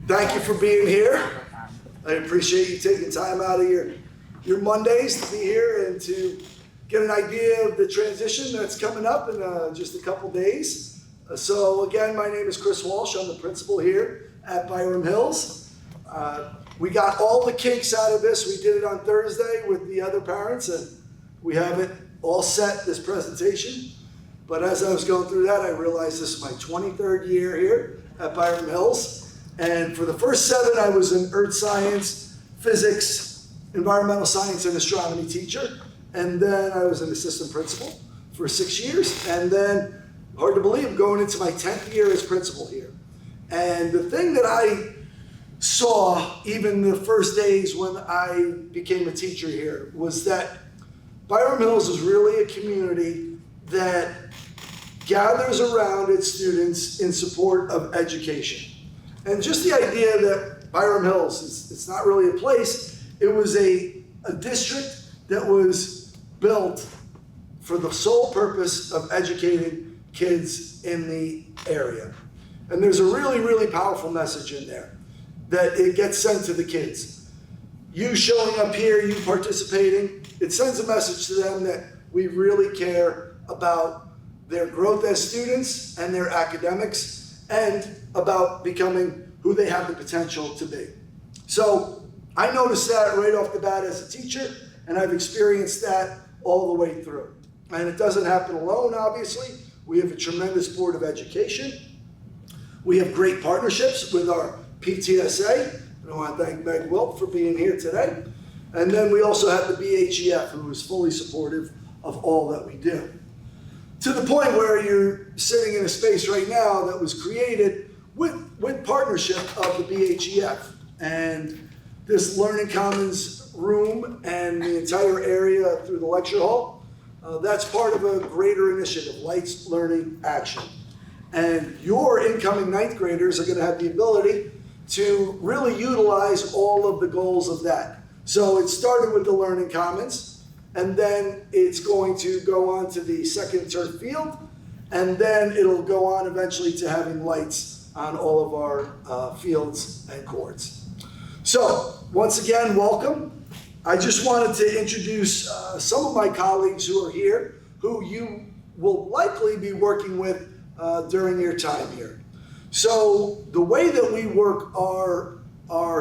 Thank you for being here. I appreciate you taking time out of your Mondays to be here and to get an idea of the transition that's coming up in just a couple days. So again, my name is Chris Walsh. I'm the principal here at Byram Hills. We got all the kinks out of this. We did it on Thursday with the other parents, and we have it all set, this presentation. But as I was going through that, I realized this is my 23rd year here at Byram Hills. And for the first 7, I was an earth science, physics, environmental science, and astronomy teacher. And then I was an assistant principal for 6 years. And then, hard to believe, going into my 10th year as principal here. And the thing that I saw even the first days when I became a teacher here was that Byram Hills is really a community that gathers around its students in support of education. And just the idea that Byram Hills, it's not really a place, it was a district that was built for the sole purpose of educating kids in the area. And there's a really, really powerful message in there that it gets sent to the kids. You showing up here, you participating, it sends a message to them that we really care about their growth as students and their academics, and about becoming who they have the potential to be. So I noticed that right off the bat as a teacher, and I've experienced that all the way through. And it doesn't happen alone, obviously. We have a tremendous board of education. We have great partnerships with our PTSA, and I want to thank Meg Wilt for being here today. And then we also have the BHEF, who is fully supportive of all that we do. To the point where you're sitting in a space right now that was created with partnership of the BHEF. And this Learning Commons room and the entire area through the lecture hall, that's part of a greater initiative, Lights Learning Action. And your incoming 9th graders are going to have the ability to really utilize all of the goals of that. So it started with the Learning Commons, and then it's going to go on to the second turf field, and then it'll go on eventually to having lights on all of our fields and courts. So once again, welcome. I just wanted to introduce some of my colleagues who are here, who you will likely be working with during your time here. So the way that we work our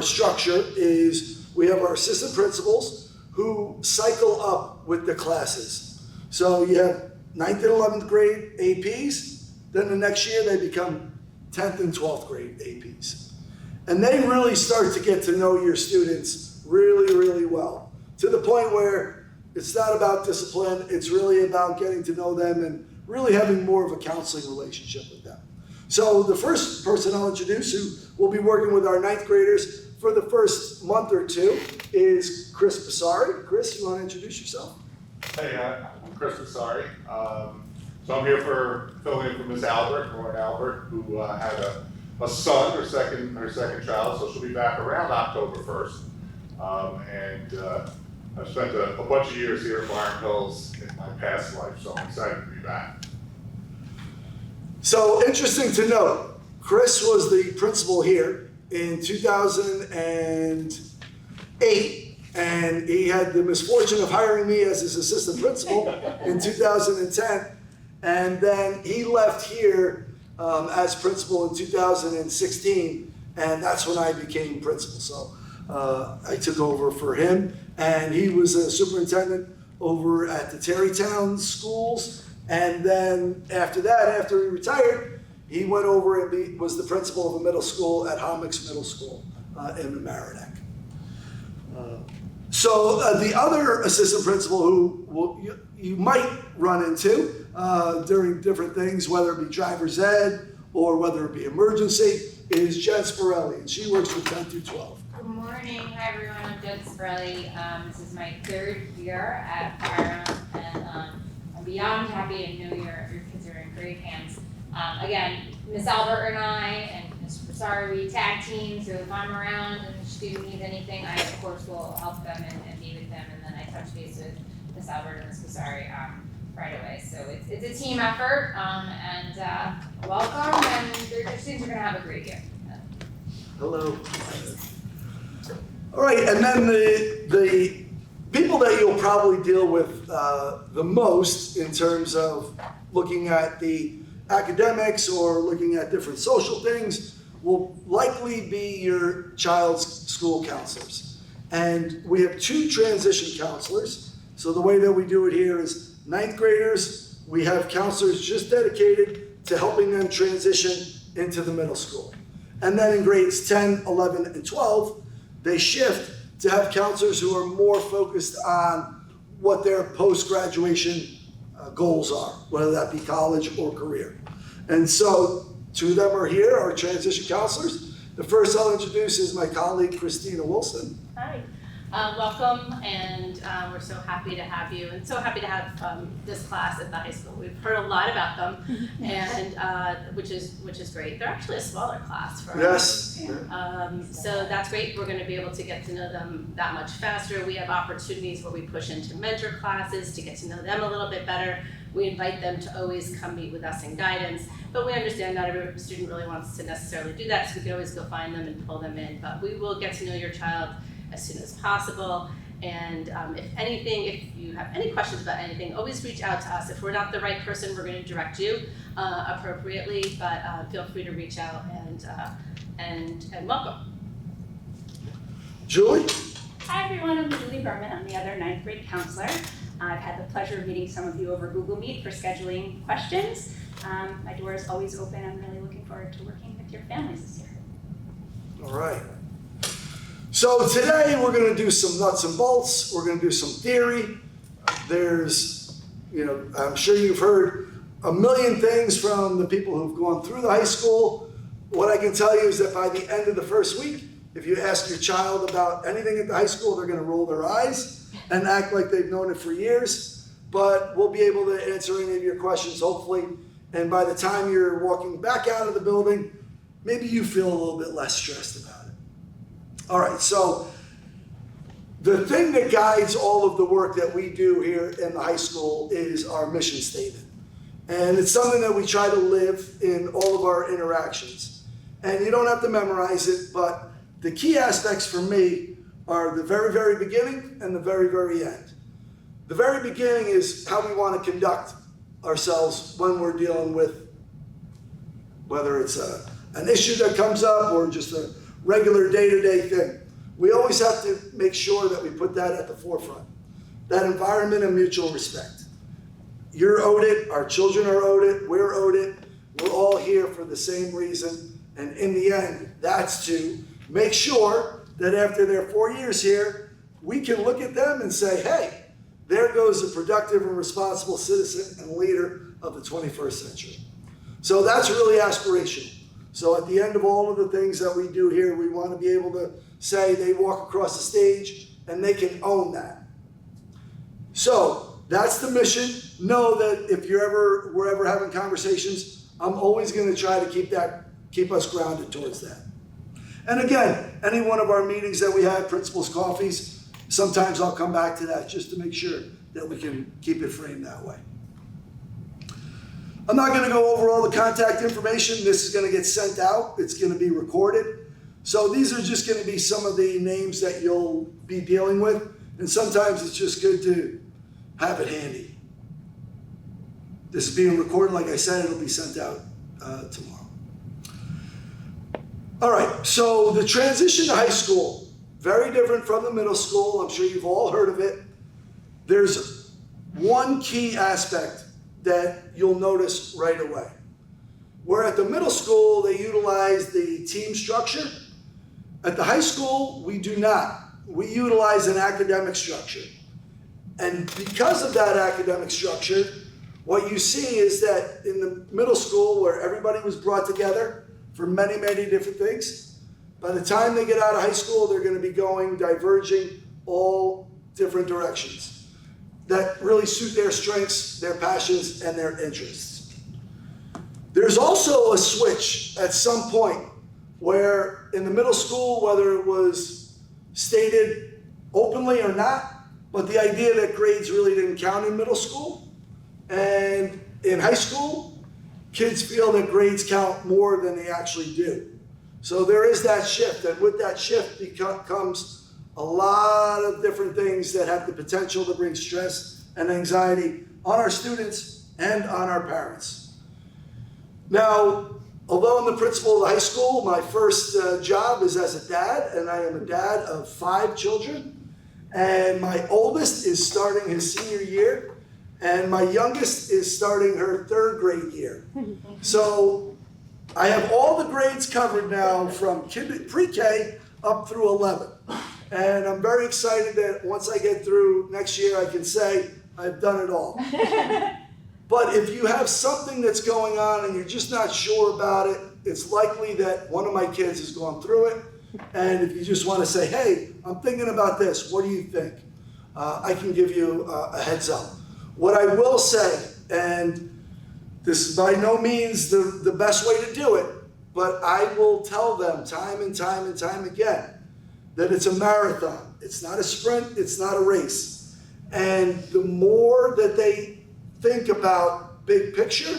structure is we have our assistant principals who cycle up with the classes. So you have 9th and 11th grade APs, then the next year they become 10th and 12th grade APs. And they really start to get to know your students really, really well, to the point where it's not about discipline, it's really about getting to know them and really having more of a counseling relationship with them. So the first person I'll introduce who will be working with our 9th graders for the first month or two is Chris Basari. Chris, you want to introduce yourself? Hey, I'm Chris Basari. So I'm here for filling in for Miss Albert, Lauren Albert, who had a son, her second child, so she'll be back around October 1st. I've spent a bunch of years here at Byram Hills in my past life, so I'm excited to be back. So interesting to note, Chris was the principal here in 2008, and he had the misfortune of hiring me as his assistant principal in 2010, and then he left here as principal in 2016, and that's when I became principal. So I took over for him, and he was a superintendent over at the Terrytown schools. And then after that, after he retired, he went over and was the principal of a middle school at Homix Middle School in Mamaroneck. So the other assistant principal who you might run into during different things, whether it be driver's ed or whether it be emergency, is Jen Spirelli, and she works with 10 through 12. Good morning. Hi, everyone. I'm Jen Spirelli. This is my 3rd year at Byram, and I'm beyond happy to know your kids are in great hands. Again, Miss Albert and I and Mr. Basari, we tag team, so if I'm around and the student needs anything, I, of course, will help them and be with them, and then I touch base with Miss Albert and Miss Basari right away. So it's a team effort, and welcome, and your students are going to have a great year. Hello. All right, and then the people that you'll probably deal with the most in terms of looking at the academics or looking at different social things will likely be your child's school counselors. And we have 2 transition counselors. So the way that we do it here is 9th graders, we have counselors just dedicated to helping them transition into the middle school. And then in grades 10, 11, and 12, they shift to have counselors who are more focused on what their post-graduation goals are, whether that be college or career. And so 2 of them are here, our transition counselors. The first I'll introduce is my colleague, Christina Wilson. Hi, welcome, and we're so happy to have you, and so happy to have this class at the high school. We've heard a lot about them, and which is great. They're actually a smaller class for us. Yes. So that's great. We're going to be able to get to know them that much faster. We have opportunities where we push into mentor classes to get to know them a little bit better. We invite them to always come meet with us in guidance, but we understand not every student really wants to necessarily do that, so we can always go find them and pull them in. But we will get to know your child as soon as possible. And if you have any questions about anything, always reach out to us. If we're not the right person, we're going to direct you appropriately, but feel free to reach out and welcome. Julie? Hi everyone, I'm Julie Berman. I'm the other 9th grade counselor. I've had the pleasure of meeting some of you over Google Meet for scheduling questions. My door is always open. I'm really looking forward to working with your families this year. All right. So today we're going to do some nuts and bolts. We're going to do some theory. There's, I'm sure you've heard a million things from the people who've gone through the high school. What I can tell you is that by the end of the first week, if you ask your child about anything at the high school, they're going to roll their eyes and act like they've known it for years. But we'll be able to answer any of your questions, hopefully. And by the time you're walking back out of the building, maybe you feel a little bit less stressed about it. All right, so the thing that guides all of the work that we do here in the high school is our mission statement. And it's something that we try to live in all of our interactions. And you don't have to memorize it, but the key aspects for me are the very, very beginning and the very, very end. The very beginning is how we want to conduct ourselves when we're dealing with, whether it's an issue that comes up or just a regular day-to-day thing. We always have to make sure that we put that at the forefront. That environment of mutual respect. You're owed it, our children are owed it, we're owed it. We're all here for the same reason. And in the end, that's to make sure that after their 4 years here, we can look at them and say, hey, there goes a productive and responsible citizen and leader of the 21st century. So that's really aspirational. So at the end of all of the things that we do here, we want to be able to say they walk across the stage and they can own that. So that's the mission. Know that if we're ever having conversations, I'm always going to try to keep us grounded towards that. And again, any one of our meetings that we have, principals' coffees, sometimes I'll come back to that just to make sure that we can keep it framed that way. I'm not going to go over all the contact information. This is going to get sent out. It's going to be recorded. So these are just going to be some of the names that you'll be dealing with. And sometimes it's just good to have it handy. This is being recorded. Like I said, it'll be sent out tomorrow. All right, so the transition to high school, very different from the middle school. I'm sure you've all heard of it. There's one key aspect that you'll notice right away. Where at the middle school, they utilize the team structure. At the high school, we do not. We utilize an academic structure. And because of that academic structure, what you see is that in the middle school, where everybody was brought together for many, many different things, by the time they get out of high school, they're going to be diverging all different directions that really suit their strengths, their passions, and their interests. There's also a switch at some point where in the middle school, whether it was stated openly or not, but the idea that grades really didn't count in middle school, and in high school, kids feel that grades count more than they actually do. So there is that shift, and with that shift comes a lot of different things that have the potential to bring stress and anxiety on our students and on our parents. Now, although I'm the principal of the high school, my first job is as a dad, and I am a dad of 5 children. And my oldest is starting his senior year, and my youngest is starting her 3rd grade year. So I have all the grades covered now from pre-K up through 11. And I'm very excited that once I get through next year, I can say I've done it all. But if you have something that's going on and you're just not sure about it, it's likely that one of my kids has gone through it. And if you just want to say, hey, I'm thinking about this, what do you think? I can give you a heads up. What I will say, and this is by no means the best way to do it, but I will tell them time and time and time again that it's a marathon. It's not a sprint, it's not a race. And the more that they think about big picture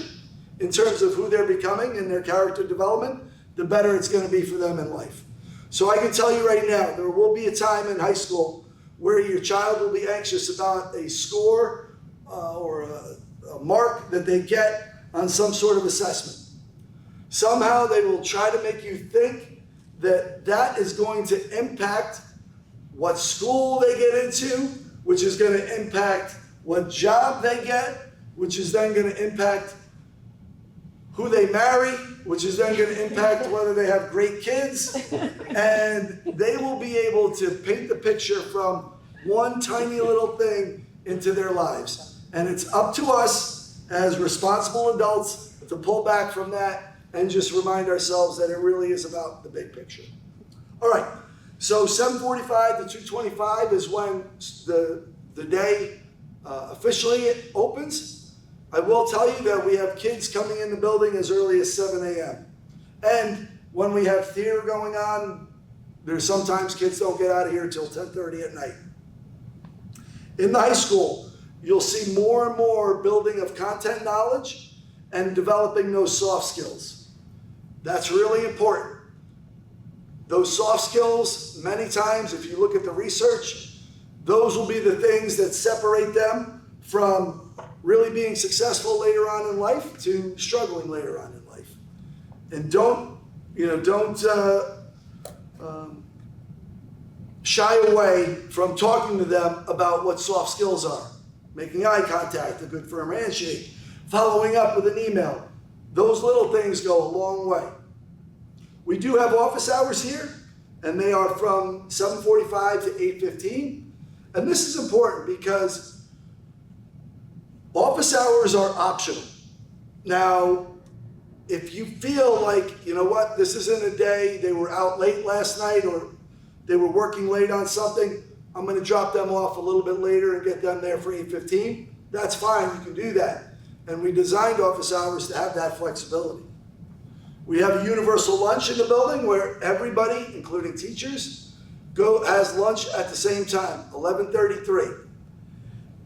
in terms of who they're becoming and their character development, the better it's going to be for them in life. So I can tell you right now, there will be a time in high school where your child will be anxious about a score or a mark that they get on some sort of assessment. Somehow they will try to make you think that that is going to impact what school they get into, which is going to impact what job they get, which is then going to impact who they marry, which is then going to impact whether they have great kids. And they will be able to paint the picture from one tiny little thing into their lives. And it's up to us as responsible adults to pull back from that and just remind ourselves that it really is about the big picture. All right, so 7:45 to 2:25 is when the day officially opens. I will tell you that we have kids coming in the building as early as 7 a.m. And when we have theater going on, there's sometimes kids don't get out of here until 10:30 at night. In the high school, you'll see more and more building of content knowledge and developing those soft skills. That's really important. Those soft skills, many times, if you look at the research, those will be the things that separate them from really being successful later on in life to struggling later on in life. And don't shy away from talking to them about what soft skills are. Making eye contact, a good firm handshake, following up with an email. Those little things go a long way. We do have office hours here, and they are from 7:45 to 8:15. And this is important because office hours are optional. Now, if you feel like, you know what, this isn't a day, they were out late last night or they were working late on something, I'm going to drop them off a little bit later and get them there for 8:15. That's fine, you can do that. And we designed office hours to have that flexibility. We have a universal lunch in the building where everybody, including teachers, has lunch at the same time, 11:33.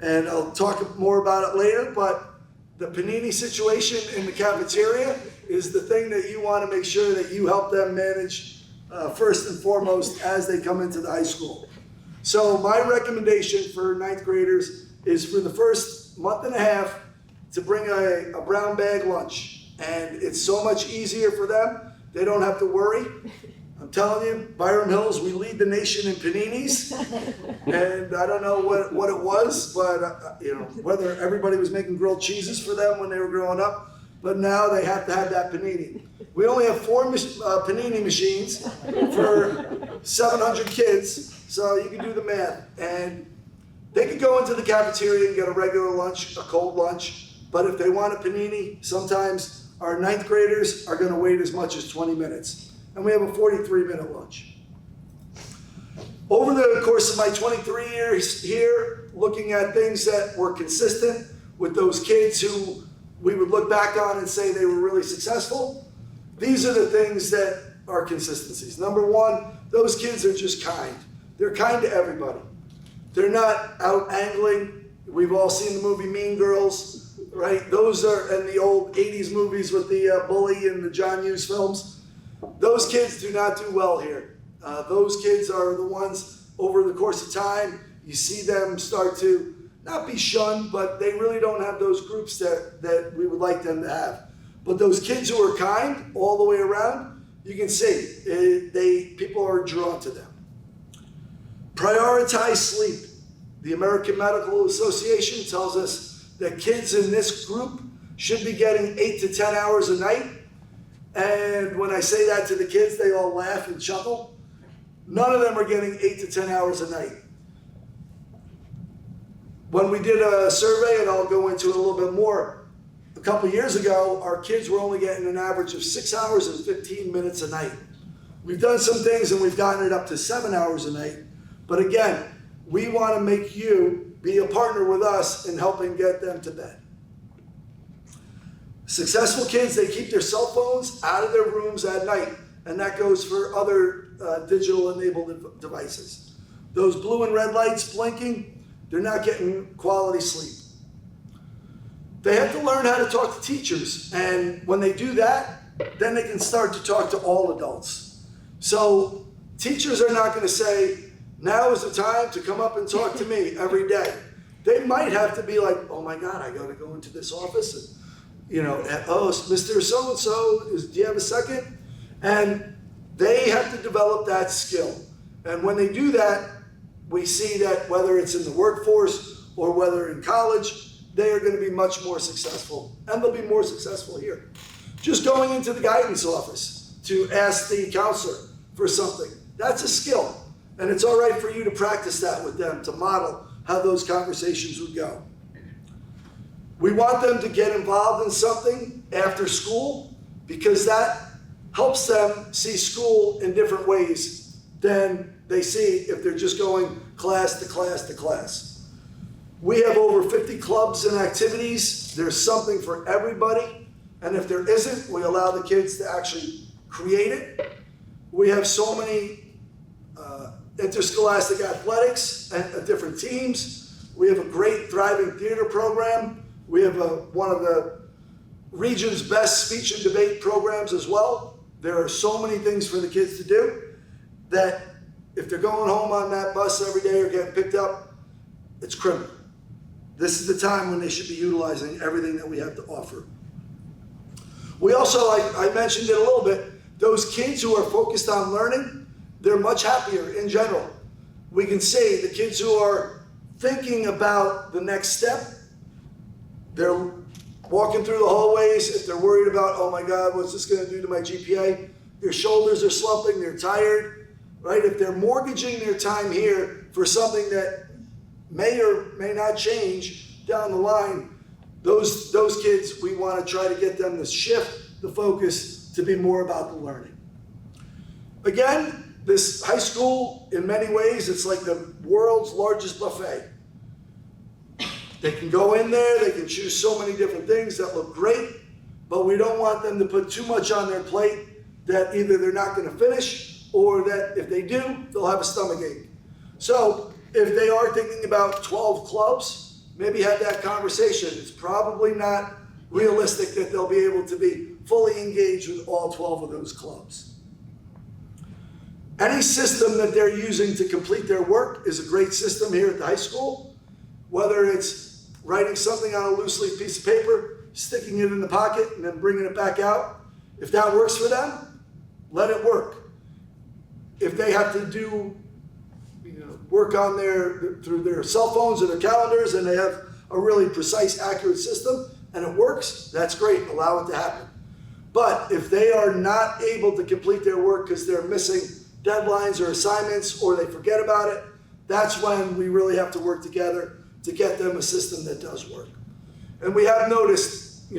And I'll talk more about it later, but the panini situation in the cafeteria is the thing that you want to make sure that you help them manage first and foremost as they come into the high school. So my recommendation for 9th graders is for the first month and a half to bring a brown bag lunch. And it's so much easier for them. They don't have to worry. I'm telling you, Byram Hills, we lead the nation in paninis. And I don't know what it was, but whether everybody was making grilled cheeses for them when they were growing up, but now they have to have that panini. We only have 4 panini machines for 700 kids, so you can do the math. And they could go into the cafeteria and get a regular lunch, a cold lunch, but if they want a panini, sometimes our 9th graders are going to wait as much as 20 minutes. And we have a 43-minute lunch. Over the course of my 23 years here, looking at things that were consistent with those kids who we would look back on and say they were really successful, these are the things that are consistencies. Number one, those kids are just kind. They're kind to everybody. They're not out angling. We've all seen the movie Mean Girls, right? Those are in the old 80s movies with the bully and the John Hughes films. Those kids do not do well here. Those kids are the ones, over the course of time, you see them start to not be shunned, but they really don't have those groups that we would like them to have. But those kids who are kind all the way around, you can see people are drawn to them. Prioritize sleep. The American Medical Association tells us that kids in this group should be getting 8 to 10 hours a night. And when I say that to the kids, they all laugh and chuckle. None of them are getting 8 to 10 hours a night. When we did a survey, and I'll go into it a little bit more, a couple years ago, our kids were only getting an average of 6 hours and 15 minutes a night. We've done some things and we've gotten it up to 7 hours a night. But again, we want to make you be a partner with us in helping get them to bed. Successful kids, they keep their cell phones out of their rooms at night, and that goes for other digital enabled devices. Those blue and red lights blinking, they're not getting quality sleep. They have to learn how to talk to teachers, and when they do that, then they can start to talk to all adults. So teachers are not going to say, now is the time to come up and talk to me every day. They might have to be like, oh my God, I got to go into this office and, oh, Mr. So-and-so, do you have a second? And they have to develop that skill. And when they do that, we see that whether it's in the workforce or whether in college, they are going to be much more successful. And they'll be more successful here. Just going into the guidance office to ask the counselor for something, that's a skill. And it's all right for you to practice that with them, to model how those conversations would go. We want them to get involved in something after school because that helps them see school in different ways than they see if they're just going class to class to class. We have over 50 clubs and activities. There's something for everybody. And if there isn't, we allow the kids to actually create it. We have so many interscholastic athletics and different teams. We have a great thriving theater program. We have one of the region's best speech and debate programs as well. There are so many things for the kids to do that if they're going home on that bus every day or getting picked up, it's criminal. This is the time when they should be utilizing everything that we have to offer. We also, I mentioned it a little bit, those kids who are focused on learning, they're much happier in general. We can see the kids who are thinking about the next step, they're walking through the hallways. If they're worried about, oh my God, what's this going to do to my GPA? Their shoulders are slumping, they're tired, right? If they're mortgaging their time here for something that may or may not change down the line, those kids, we want to try to get them to shift the focus to be more about the learning. Again, this high school, in many ways, it's like the world's largest buffet. They can go in there, they can choose so many different things that look great, but we don't want them to put too much on their plate that either they're not going to finish or that if they do, they'll have a stomachache. So if they are thinking about 12 clubs, maybe have that conversation. It's probably not realistic that they'll be able to be fully engaged with all 12 of those clubs. Any system that they're using to complete their work is a great system here at the high school, whether it's writing something on a loose leaf piece of paper, sticking it in the pocket, and then bringing it back out. If that works for them, let it work. If they have to do work on through their cell phones or their calendars, and they have a really precise, accurate system, and it works, that's great, allow it to happen. But if they are not able to complete their work because they're missing deadlines or assignments, or they forget about it, that's when we really have to work together to get them a system that does work. And we have noticed,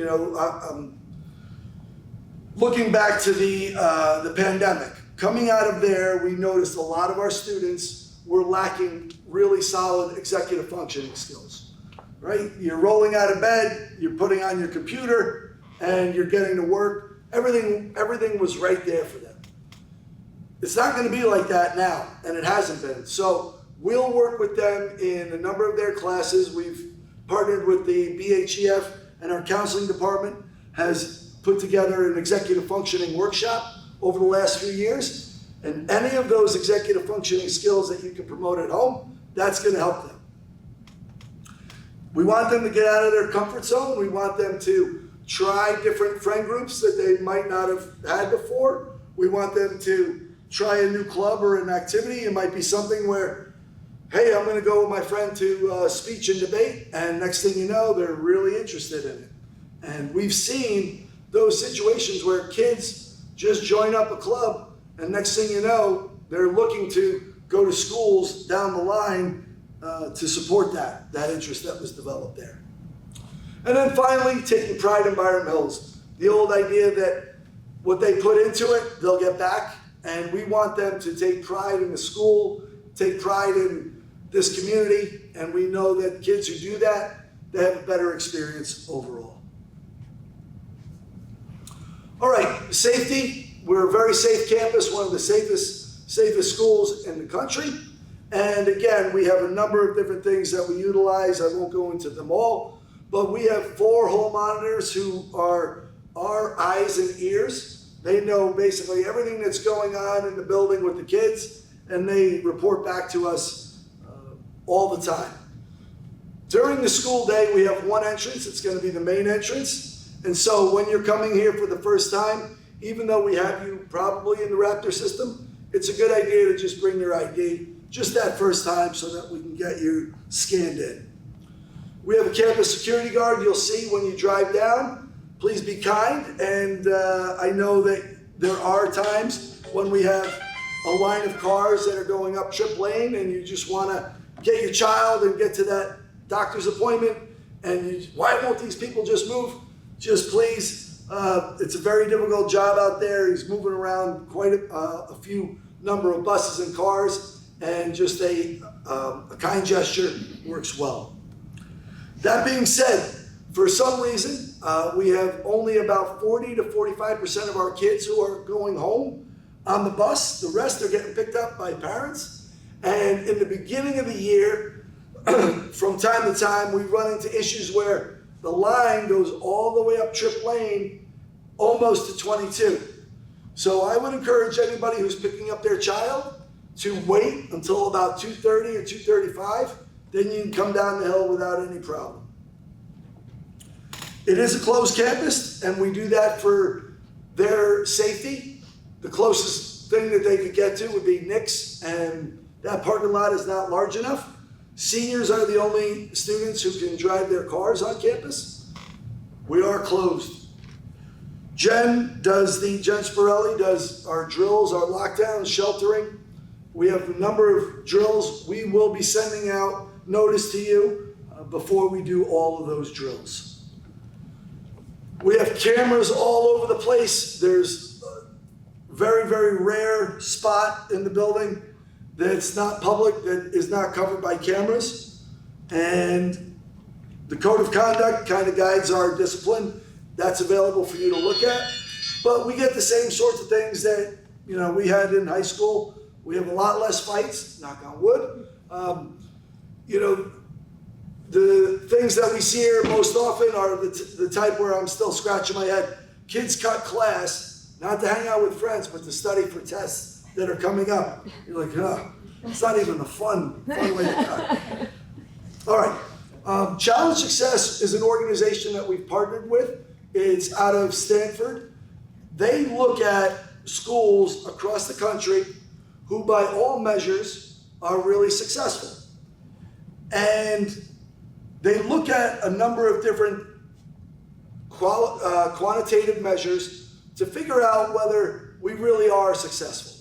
looking back to the pandemic, coming out of there, we noticed a lot of our students were lacking really solid executive functioning skills, right? You're rolling out of bed, you're putting on your computer, and you're getting to work. Everything was right there for them. It's not going to be like that now, and it hasn't been. So we'll work with them in a number of their classes. We've partnered with the BHHS, and our counseling department has put together an executive functioning workshop over the last few years. And any of those executive functioning skills that you can promote at home, that's going to help them. We want them to get out of their comfort zone. We want them to try different friend groups that they might not have had before. We want them to try a new club or an activity. It might be something where, hey, I'm going to go with my friend to speech and debate, and next thing you know, they're really interested in it. And we've seen those situations where kids just join up a club, and next thing you know, they're looking to go to schools down the line to support that interest that was developed there. And then finally, taking pride in Byram Hills. The old idea that what they put into it, they'll get back. And we want them to take pride in the school, take pride in this community. And we know that kids who do that, they have a better experience overall. All right, safety. We're a very safe campus, one of the safest schools in the country. And again, we have a number of different things that we utilize. I won't go into them all, but we have 4 hall monitors who are our eyes and ears. They know basically everything that's going on in the building with the kids, and they report back to us all the time. During the school day, we have one entrance. It's going to be the main entrance. And so when you're coming here for the first time, even though we have you probably in the Raptor system, it's a good idea to just bring your ID just that first time so that we can get you scanned in. We have a campus security guard you'll see when you drive down. Please be kind, and I know that there are times when we have a line of cars that are going up Trip Lane and you just want to get your child and get to that doctor's appointment, and why won't these people just move? Just please, it's a very difficult job out there. He's moving around quite a few number of buses and cars, and just a kind gesture works well. That being said, for some reason, we have only about 40 to 45% of our kids who are going home on the bus. The rest are getting picked up by parents. And in the beginning of the year, from time to time, we run into issues where the line goes all the way up Trip Lane, almost to 22. So I would encourage anybody who's picking up their child to wait until about 2:30 or 2:35. Then you can come down the hill without any problem. It is a closed campus, and we do that for their safety. The closest thing that they could get to would be Nick's, and that parking lot is not large enough. Seniors are the only students who can drive their cars on campus. We are closed. Jen Spirelli does our drills, our lockdowns, sheltering. We have a number of drills. We will be sending out notice to you before we do all of those drills. We have cameras all over the place. There's a very, very rare spot in the building that's not public, that is not covered by cameras. And the code of conduct kind of guides our discipline. That's available for you to look at. But we get the same sorts of things that we had in high school. We have a lot less fights, knock on wood. The things that we see here most often are the type where I'm still scratching my head. Kids cut class, not to hang out with friends, but to study for tests that are coming up. You're like, it's not even a fun way to cut. All right. Challenge Success is an organization that we've partnered with. It's out of Stanford. They look at schools across the country who by all measures are really successful. And they look at a number of different quantitative measures to figure out whether we really are successful.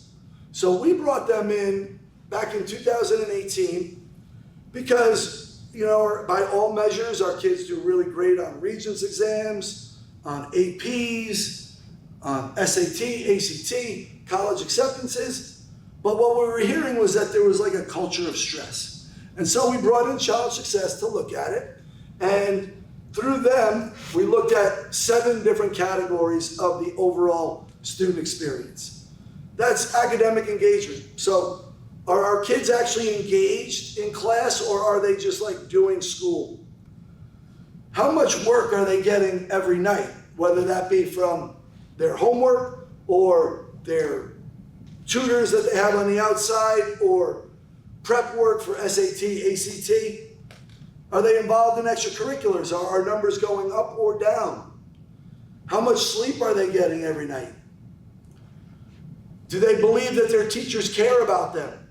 So we brought them in back in 2018 because, by all measures, our kids do really great on Regents exams, on APs, on SAT, ACT, college acceptances. But what we were hearing was that there was like a culture of stress. And so we brought in Challenge Success to look at it. And through them, we looked at 7 different categories of the overall student experience. That's academic engagement. So are our kids actually engaged in class, or are they just like doing school? How much work are they getting every night, whether that be from their homework or their tutors that they have on the outside or prep work for SAT, ACT? Are they involved in extracurriculars? Are our numbers going up or down? How much sleep are they getting every night? Do they believe that their teachers care about them?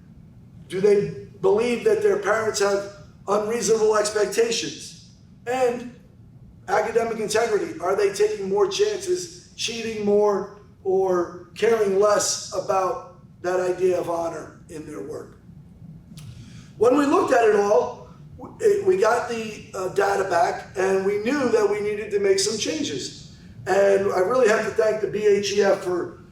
Do they believe that their parents have unreasonable expectations? And academic integrity. Are they taking more chances, cheating more, or caring less about that idea of honor in their work? When we looked at it all, we got the data back, and we knew that we needed to make some changes. And I really have to thank the BHHS for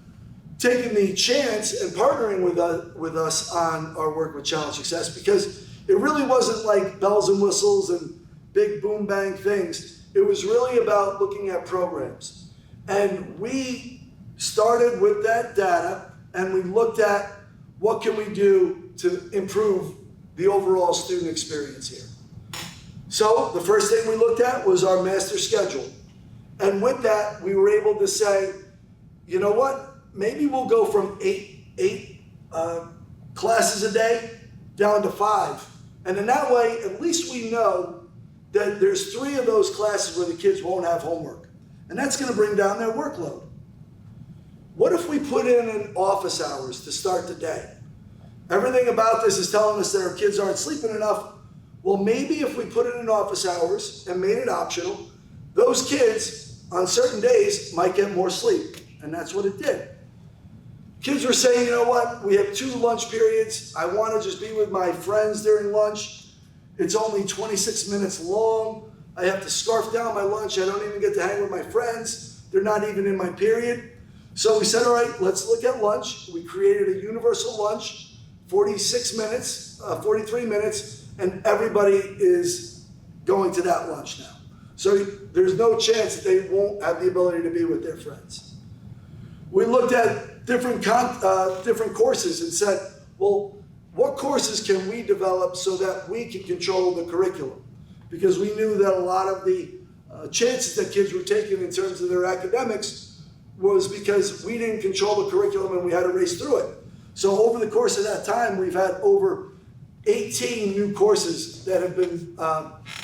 taking the chance and partnering with us on our work with Challenge Success, because it really wasn't like bells and whistles and big boom bang things. It was really about looking at programs. And we started with that data, and we looked at what can we do to improve the overall student experience here. So the first thing we looked at was our master schedule. And with that, we were able to say, you know what? Maybe we'll go from eight classes a day down to 5. And in that way, at least we know that there's 3 of those classes where the kids won't have homework. And that's going to bring down their workload. What if we put in an office hours to start the day? Everything about this is telling us that our kids aren't sleeping enough. Well, maybe if we put it in office hours and made it optional, those kids on certain days might get more sleep. And that's what it did. Kids were saying, you know what, we have 2 lunch periods. I want to just be with my friends during lunch. It's only 26 minutes long. I have to scarf down my lunch. I don't even get to hang with my friends. They're not even in my period. So we said, all right, let's look at lunch. We created a universal lunch, 43 minutes, and everybody is going to that lunch now. So there's no chance that they won't have the ability to be with their friends. We looked at different courses and said, well, what courses can we develop so that we can control the curriculum? Because we knew that a lot of the chances that kids were taking in terms of their academics was because we didn't control the curriculum and we had to race through it. So over the course of that time, we've had over 18 new courses that have been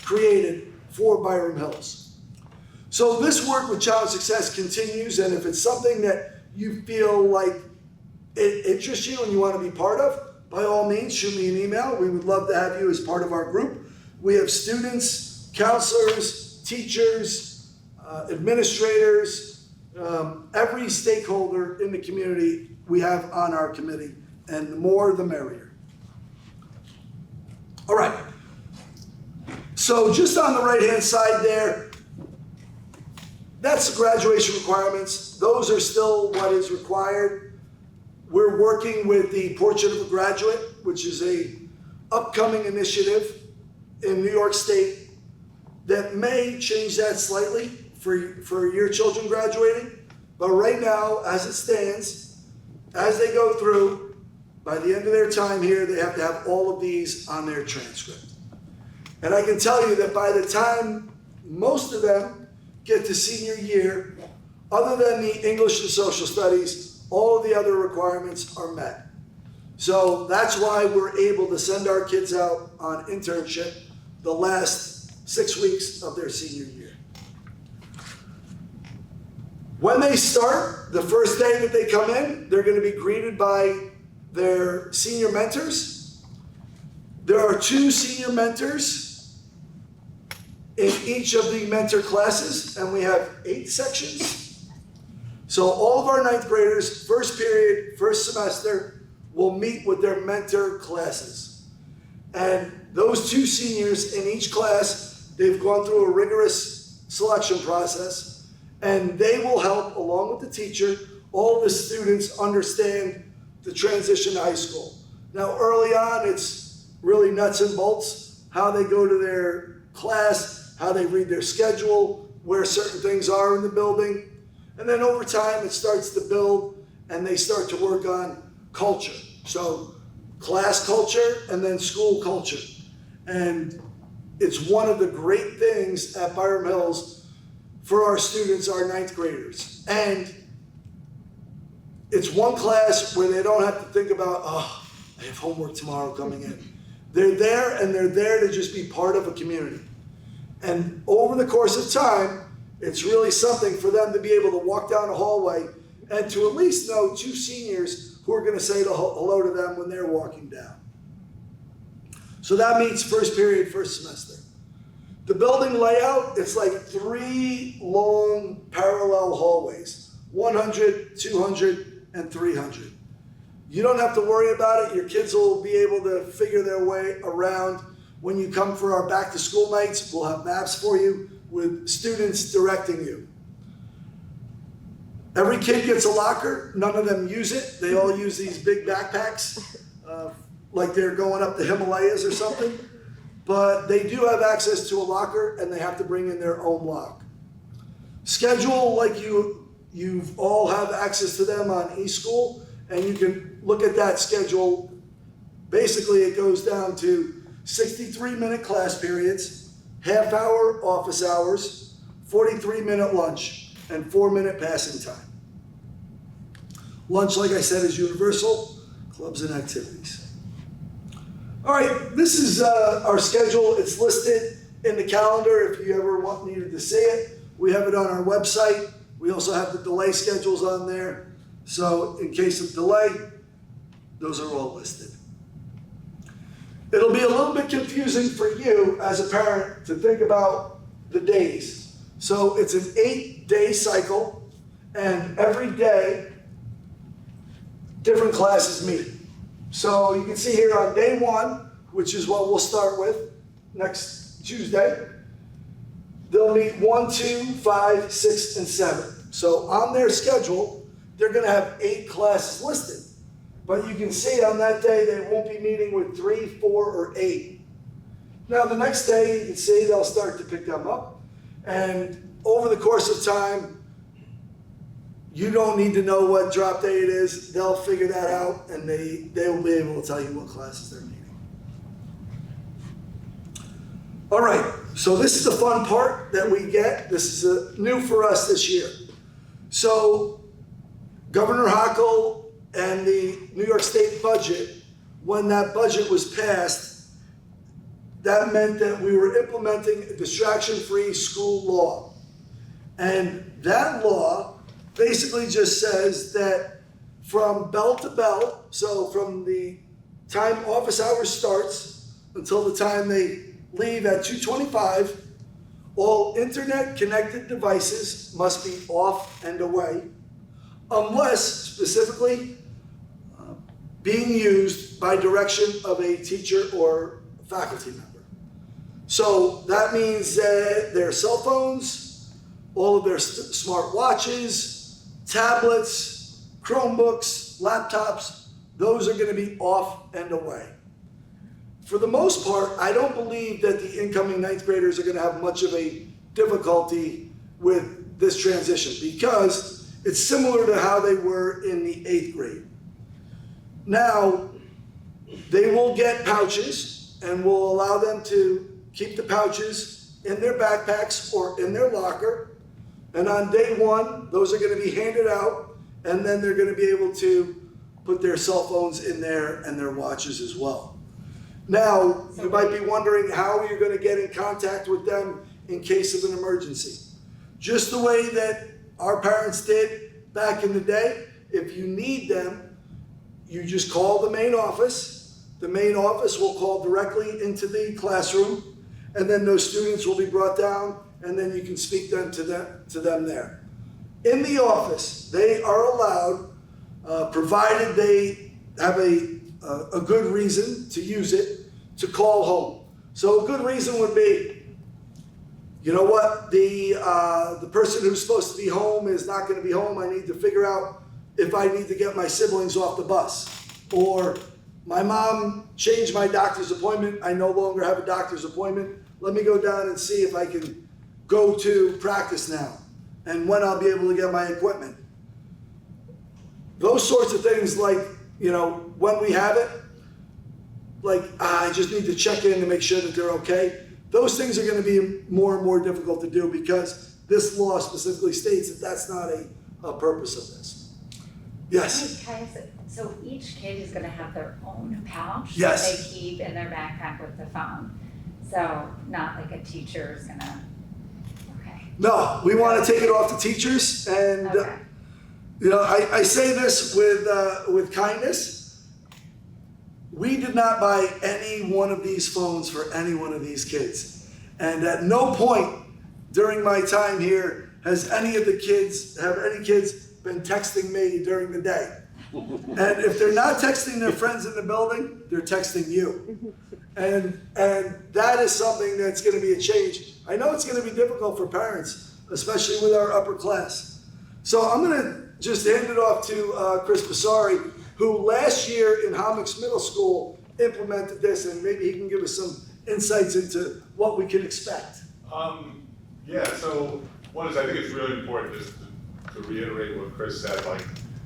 created for Byram Hills. So this work with Child Success continues, and if it's something that you feel like it interests you and you want to be part of, by all means, shoot me an email. We would love to have you as part of our group. We have students, counselors, teachers, administrators, every stakeholder in the community we have on our committee, and the more the merrier. All right. So just on the right-hand side there, that's the graduation requirements. Those are still what is required. We're working with the Portrait of a Graduate, which is a upcoming initiative in New York State that may change that slightly for your children graduating. But right now, as it stands, as they go through, by the end of their time here, they have to have all of these on their transcript. And I can tell you that by the time most of them get to senior year, other than the English and social studies, all of the other requirements are met. So that's why we're able to send our kids out on internship the last 6 weeks of their senior year. When they start, the first day that they come in, they're going to be greeted by their senior mentors. There are 2 senior mentors in each of the mentor classes, and we have 8 sections. So all of our 9th graders, first period, first semester, will meet with their mentor classes. And those 2 seniors in each class, they've gone through a rigorous selection process, and they will help, along with the teacher, all the students understand the transition to high school. Now, early on, it's really nuts and bolts, how they go to their class, how they read their schedule, where certain things are in the building. And then over time, it starts to build, and they start to work on culture. So class culture and then school culture. And it's one of the great things at Byram Hills for our students, our 9th graders. And it's one class where they don't have to think about, oh, I have homework tomorrow coming in. They're there and they're there to just be part of a community. And over the course of time, it's really something for them to be able to walk down a hallway and to at least know 2 seniors who are going to say hello to them when they're walking down. So that means first period, first semester. The building layout, it's like 3 long parallel hallways, 100, 200, and 300. You don't have to worry about it. Your kids will be able to figure their way around. When you come for our back to school nights, we'll have maps for you with students directing you. Every kid gets a locker. None of them use it. They all use these big backpacks, like they're going up the Himalayas or something. But they do have access to a locker, and they have to bring in their own lock. Schedule, like you've all have access to them on eSchool, and you can look at that schedule. Basically, it goes down to 63-minute class periods, half-hour office hours, 43-minute lunch, and 4-minute passing time. Lunch, like I said, is universal, clubs and activities. All right, this is our schedule. It's listed in the calendar if you ever needed to see it. We have it on our website. We also have the delay schedules on there. So in case of delay, those are all listed. It'll be a little bit confusing for you as a parent to think about the days. So it's an 8-day cycle, and every day, different classes meet. So you can see here on day 1, which is what we'll start with next Tuesday, they'll meet 1, 2, 5, 6, and 7. So on their schedule, they're going to have 8 classes listed. But you can see on that day, they won't be meeting with 3, 4, or 8. Now the next day, you can see they'll start to pick them up. And over the course of time, you don't need to know what drop day it is. They'll figure that out, and they will be able to tell you what classes they're meeting. All right, so this is the fun part that we get. This is new for us this year. So Governor Hochul and the New York State budget, when that budget was passed, that meant that we were implementing a distraction-free school law. And that law basically just says that from bell to bell, so from the time office hours starts until the time they leave at 2:25, all internet-connected devices must be off and away, unless specifically being used by direction of a teacher or faculty member. So that means that their cell phones, all of their smart watches, tablets, Chromebooks, laptops, those are going to be off and away. For the most part, I don't believe that the incoming 9th graders are going to have much of a difficulty with this transition because it's similar to how they were in the 8th grade. Now, they will get pouches, and we'll allow them to keep the pouches in their backpacks or in their locker. And on day 1, those are going to be handed out, and then they're going to be able to put their cell phones in there and their watches as well. Now, you might be wondering how you're going to get in contact with them in case of an emergency. Just the way that our parents did back in the day, if you need them, you just call the main office. The main office will call directly into the classroom, and then those students will be brought down, and then you can speak to them there. In the office, they are allowed, provided they have a good reason to use it, to call home. So a good reason would be, you know what, the person who's supposed to be home is not going to be home. I need to figure out if I need to get my siblings off the bus. Or my mom changed my doctor's appointment. I no longer have a doctor's appointment. Let me go down and see if I can go to practice now and when I'll be able to get my equipment. Those sorts of things, like, you know, when we have it, like, I just need to check in to make sure that they're okay. Those things are going to be more and more difficult to do because this law specifically states that that's not a purpose of this. Yes, So each kid is gonna have their own pouch that Yes. they keep in their backpack with the phone. So not like a teacher is gonna, okay, no, we want to take it off the teachers, and okay. you know, I say this with kindness. We did not buy any one of these phones for any one of these kids, and at no point during my time here has any kids been texting me during the day. And if they're not texting their friends in the building, they're texting you. And that is something that's going to be a change. I know it's going to be difficult for parents, especially with our upper class. So I'm going to just hand it off to Chris Passari, who last year in Hommocks Middle School implemented this, and maybe he can give us some insights into what we can expect. Yeah, so I think it's really important just to reiterate what Chris said, like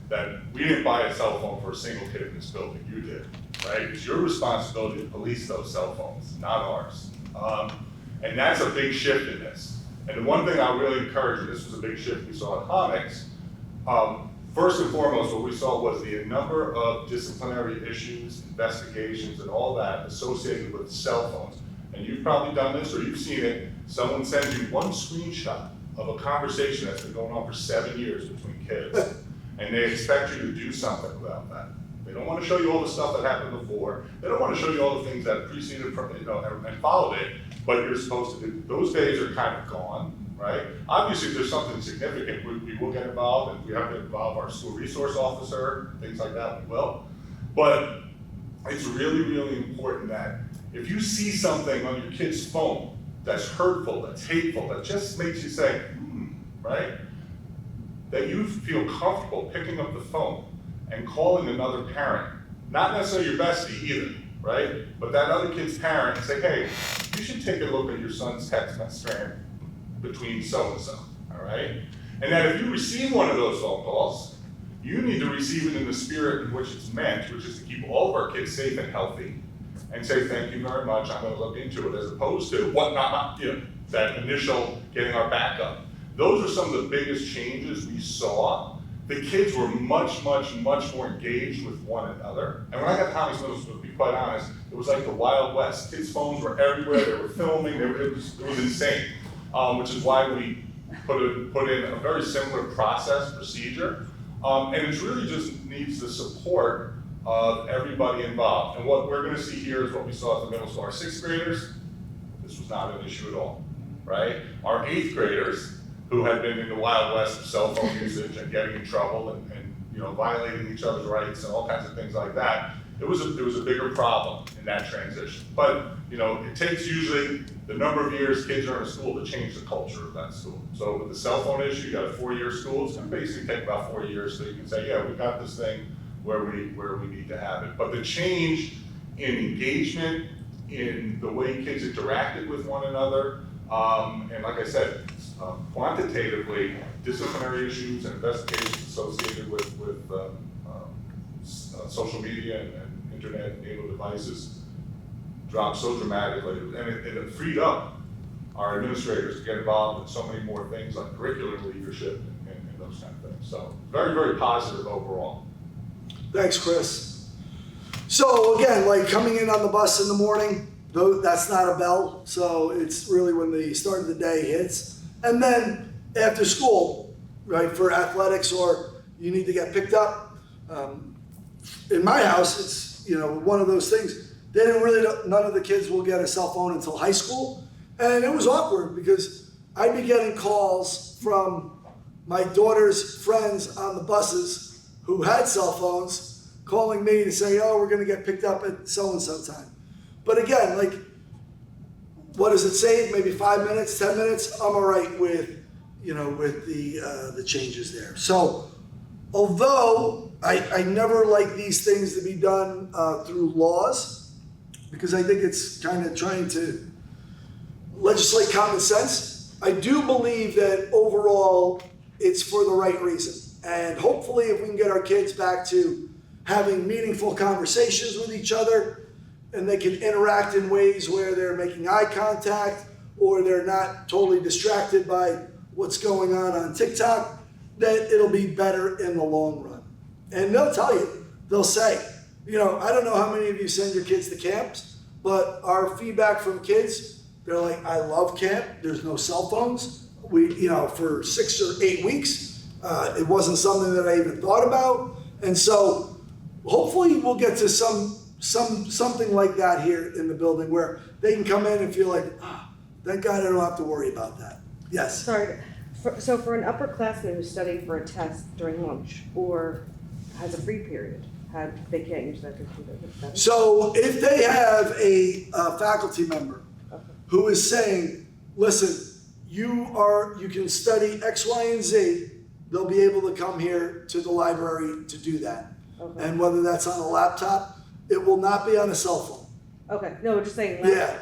that we didn't buy a cell phone for a single kid in this building, you did, right? It's your responsibility to police those cell phones, not ours. And that's a big shift in this. And the one thing I really encourage, and this was a big shift we saw in Hommocks, first and foremost, what we saw was the number of disciplinary issues, investigations, and all that associated with cell phones. And you've probably done this, or you've seen it. Someone sends you one screenshot of a conversation that's been going on for 7 years between kids, and they expect you to do something about that. They don't want to show you all the stuff that happened before. They don't want to show you all the things that preceded, and followed it, but you're supposed to do. Those days are kind of gone, right? Obviously, if there's something significant, we will get involved, and if we have to involve our school resource officer, things like that, we will. But it's really, really important that if you see something on your kid's phone that's hurtful, that's hateful, that just makes you say, right? That you feel comfortable picking up the phone and calling another parent, not necessarily your bestie either, right? But that other kid's parent and say, hey, you should take a look at your son's text message between so-and-so, all right? And that if you receive one of those phone calls, you need to receive it in the spirit in which it's meant, which is to keep all of our kids safe and healthy, and say, thank you very much, I'm gonna look into it, as opposed to that initial getting our back up. Those are some of the biggest changes we saw. The kids were much, much, much more engaged with one another. And when I got to Hommocks Middle School, to be quite honest, it was like the Wild West. Kids' phones were everywhere, they were filming, it was insane. Which is why we put in a very similar procedure. And it really just needs the support of everybody involved. And what we're gonna see here is what we saw at the middle school. Our 6th graders, this was not an issue at all, right? Our 8th graders, who had been in the Wild West of cell phone usage and getting in trouble and violating each other's rights and all kinds of things like that, there was a bigger problem in that transition. But it takes usually the number of years kids are in a school to change the culture of that school. So with the cell phone issue, you got a 4-year school, it's gonna basically take about 4 years so you can say, yeah, we've got this thing where we need to have it. But the change in engagement, in the way kids interacted with one another, and like I said, quantitatively, disciplinary issues and investigations associated with social media and internet-enabled devices dropped so dramatically, and it freed up our administrators to get involved in so many more things like curricular leadership and those kind of things. So very, very positive overall. Thanks, Chris. So again, like coming in on the bus in the morning, though that's not a bell, so it's really when the start of the day hits. And then after school, right, for athletics or you need to get picked up. In my house, it's one of those things. They didn't none of the kids will get a cell phone until high school. And it was awkward because I'd be getting calls from my daughter's friends on the buses who had cell phones calling me to say, oh, we're gonna get picked up at so-and-so time. But again, like, what does it save? Maybe 5 minutes, 10 minutes? I'm all right with, with the changes there. So, although I never like these things to be done through laws, because I think it's kind of trying to legislate common sense, I do believe that overall it's for the right reason. And hopefully if we can get our kids back to having meaningful conversations with each other, and they can interact in ways where they're making eye contact or they're not totally distracted by what's going on TikTok, that it'll be better in the long run. And they'll tell you, they'll say, you know, I don't know how many of you send your kids to camps, but our feedback from kids, they're like, I love camp. There's no cell phones. We, you know, for 6 or 8 weeks, it wasn't something that I even thought about. And so hopefully we'll get to something like that here in the building where they can come in and feel like, thank God I don't have to worry about that. Yes. Sorry, so for an upperclassman who's studying for a test during lunch or has a free period, they can't use their computer to study? So if they have a faculty member who is saying, listen, you can study X, Y, and Z, they'll be able to come here to the library to do that. Okay. And whether that's on a laptop, it will not be on a cell phone. Okay, no, we're just saying. Yeah.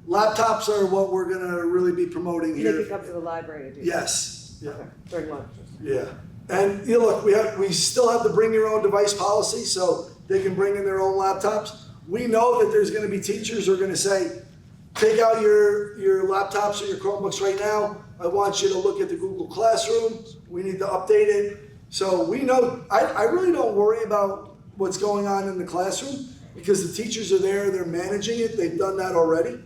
Laptops are what we're gonna really be promoting They here. can come to the library to do that? Yes, yeah, Okay, during lunch. yeah. And, you know, look, we still have the bring your own device policy, so they can bring in their own laptops. We know that there's gonna be teachers who are gonna say, take out your laptops or your Chromebooks right now. I want you to look at the Google Classroom. We need to update it. So we know, I really don't worry about what's going on in the classroom because the teachers are there, they're managing it, they've done that already.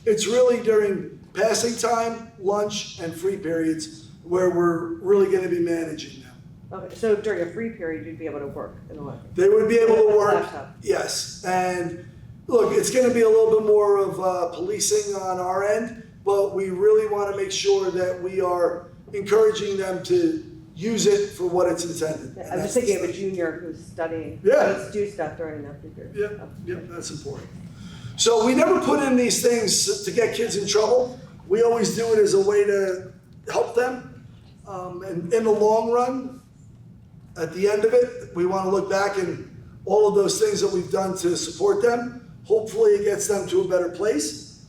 It's really during passing time, lunch, and free periods where we're really gonna be managing them. Okay, so during a free period, you'd be able to work in the library? They would be able to work, Laptop. yes. And look, it's gonna be a little bit more of policing on our end, but we really wanna make sure that we are encouraging them to use it for what it's intended. Yeah, I'm just thinking of a junior who's studying, Yeah. needs to do stuff during that free period. Yep, yep, that's important. So we never put in these things to get kids in trouble. We always do it as a way to help them. And in the long run, at the end of it, we want to look back and all of those things that we've done to support them. Hopefully it gets them to a better place.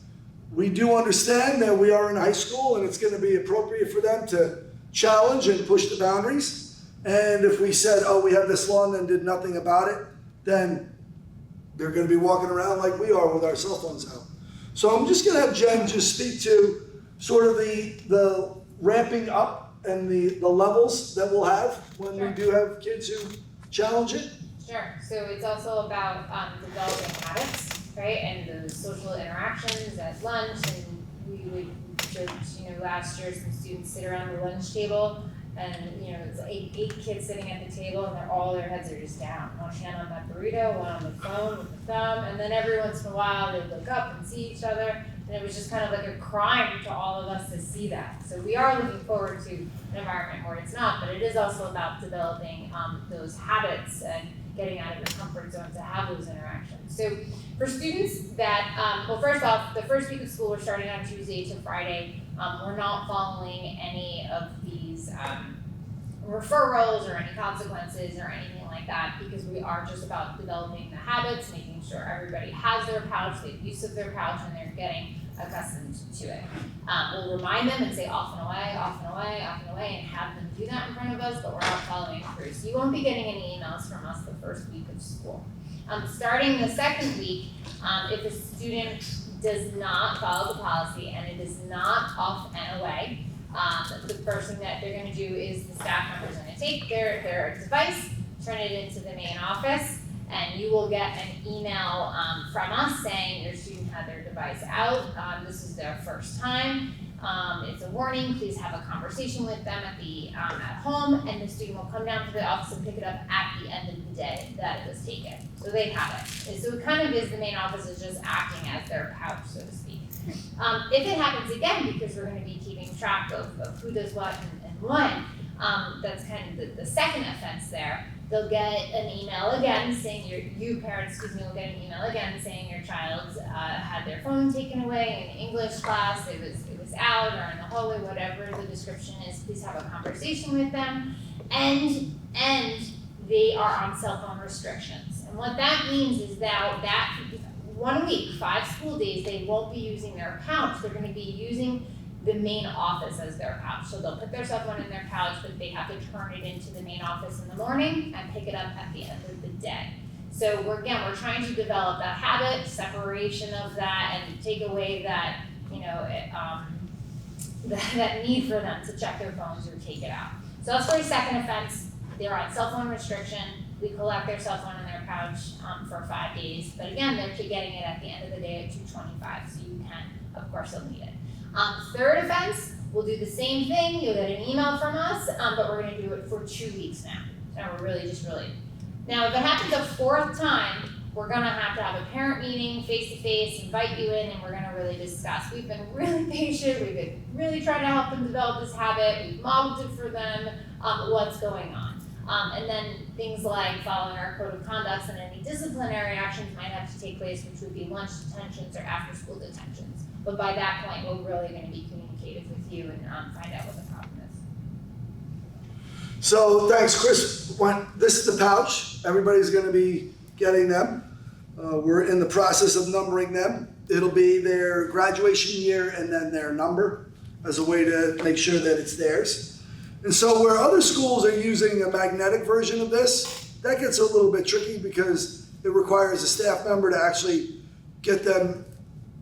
We do understand that we are in high school and it's going to be appropriate for them to challenge and push the boundaries. And if we said, oh, we have this law and then did nothing about it, then they're going to be walking around like we are with our cell phones out. So I'm just going to have Jen just speak to sort of the ramping up and the levels that we'll have when we do have kids who challenge it. Sure, so it's also about developing habits, right, and those social interactions at lunch, and we would just, last year some students sit around the lunch table, and it's eight kids sitting at the table, and their heads are just down. One hand on that burrito, one on the phone with the thumb, and then every once in a while they'd look up and see each other, and it was just kind of like a crime to all of us to see that. So we are looking forward to an environment where it's not, but it is also about developing those habits and getting out of your comfort zone to have those interactions. So for students that, well, first off, the first week of school, we're starting on Tuesday to Friday. We're not following any of these referrals or any consequences or anything like that, because we are just about developing the habits, making sure everybody has their pouch, they have use of their pouch, and they're getting accustomed to it. We'll remind them and say off and away, off and away, off and away, and have them do that in front of us, but we're not following through. So you won't be getting any emails from us the first week of school. Starting the second week, if a student does not follow the policy and it is not off and away, the first thing that they're going to do is the staff member is going to take their device, turn it into the main office, and you will get an email from us saying your student had their device out. This is their first time. It's a warning. Please have a conversation with them at home, and the student will come down to the office and pick it up at the end of the day that it was taken. So they have it. So it kind of is the main office is just acting as their pouch, so to speak. If it happens again, because we're going to be keeping track of who does what and when, that's kind of the second offense there. They'll get an email again saying you parents, will get an email again saying your child had their phone taken away in English class, it was out or in the hallway, whatever the description is. Please have a conversation with them, and they are on cell phone restrictions. And what that means is that 1 week, 5 school days, they won't be using their pouch. They're going to be using the main office as their pouch. So they'll put their cell phone in their pouch, but they have to turn it into the main office in the morning and pick it up at the end of the day. So we're trying to develop that habit, separation of that, and take away that, that need for them to check their phones or take it out. So that's for a second offense. they're on cell phone restriction. We collect their cell phone in their pouch for 5 days, but again, they're getting it at the end of the day at $2.25, so you can, of course, still need it. Third offense, we'll do the same thing. You'll get an email from us, but we're going to do it for 2 weeks now. So we're really. Now, if it happens a fourth time, we're going to have a parent meeting face to face, invite you in, and we're going to really discuss. We've been really patient. We've been really trying to help them develop this habit. We've modeled it for them, what's going on. And then things like following our code of conduct and any disciplinary actions might have to take place, which would be lunch detentions or after school detentions. But by that point, we're really going to be communicative with you and find out what the problem is. So thanks, Chris. This is the pouch. Everybody's going to be getting them. We're in the process of numbering them. It'll be their graduation year and then their number as a way to make sure that it's theirs. And so where other schools are using a magnetic version of this, that gets a little bit tricky because it requires a staff member to actually get them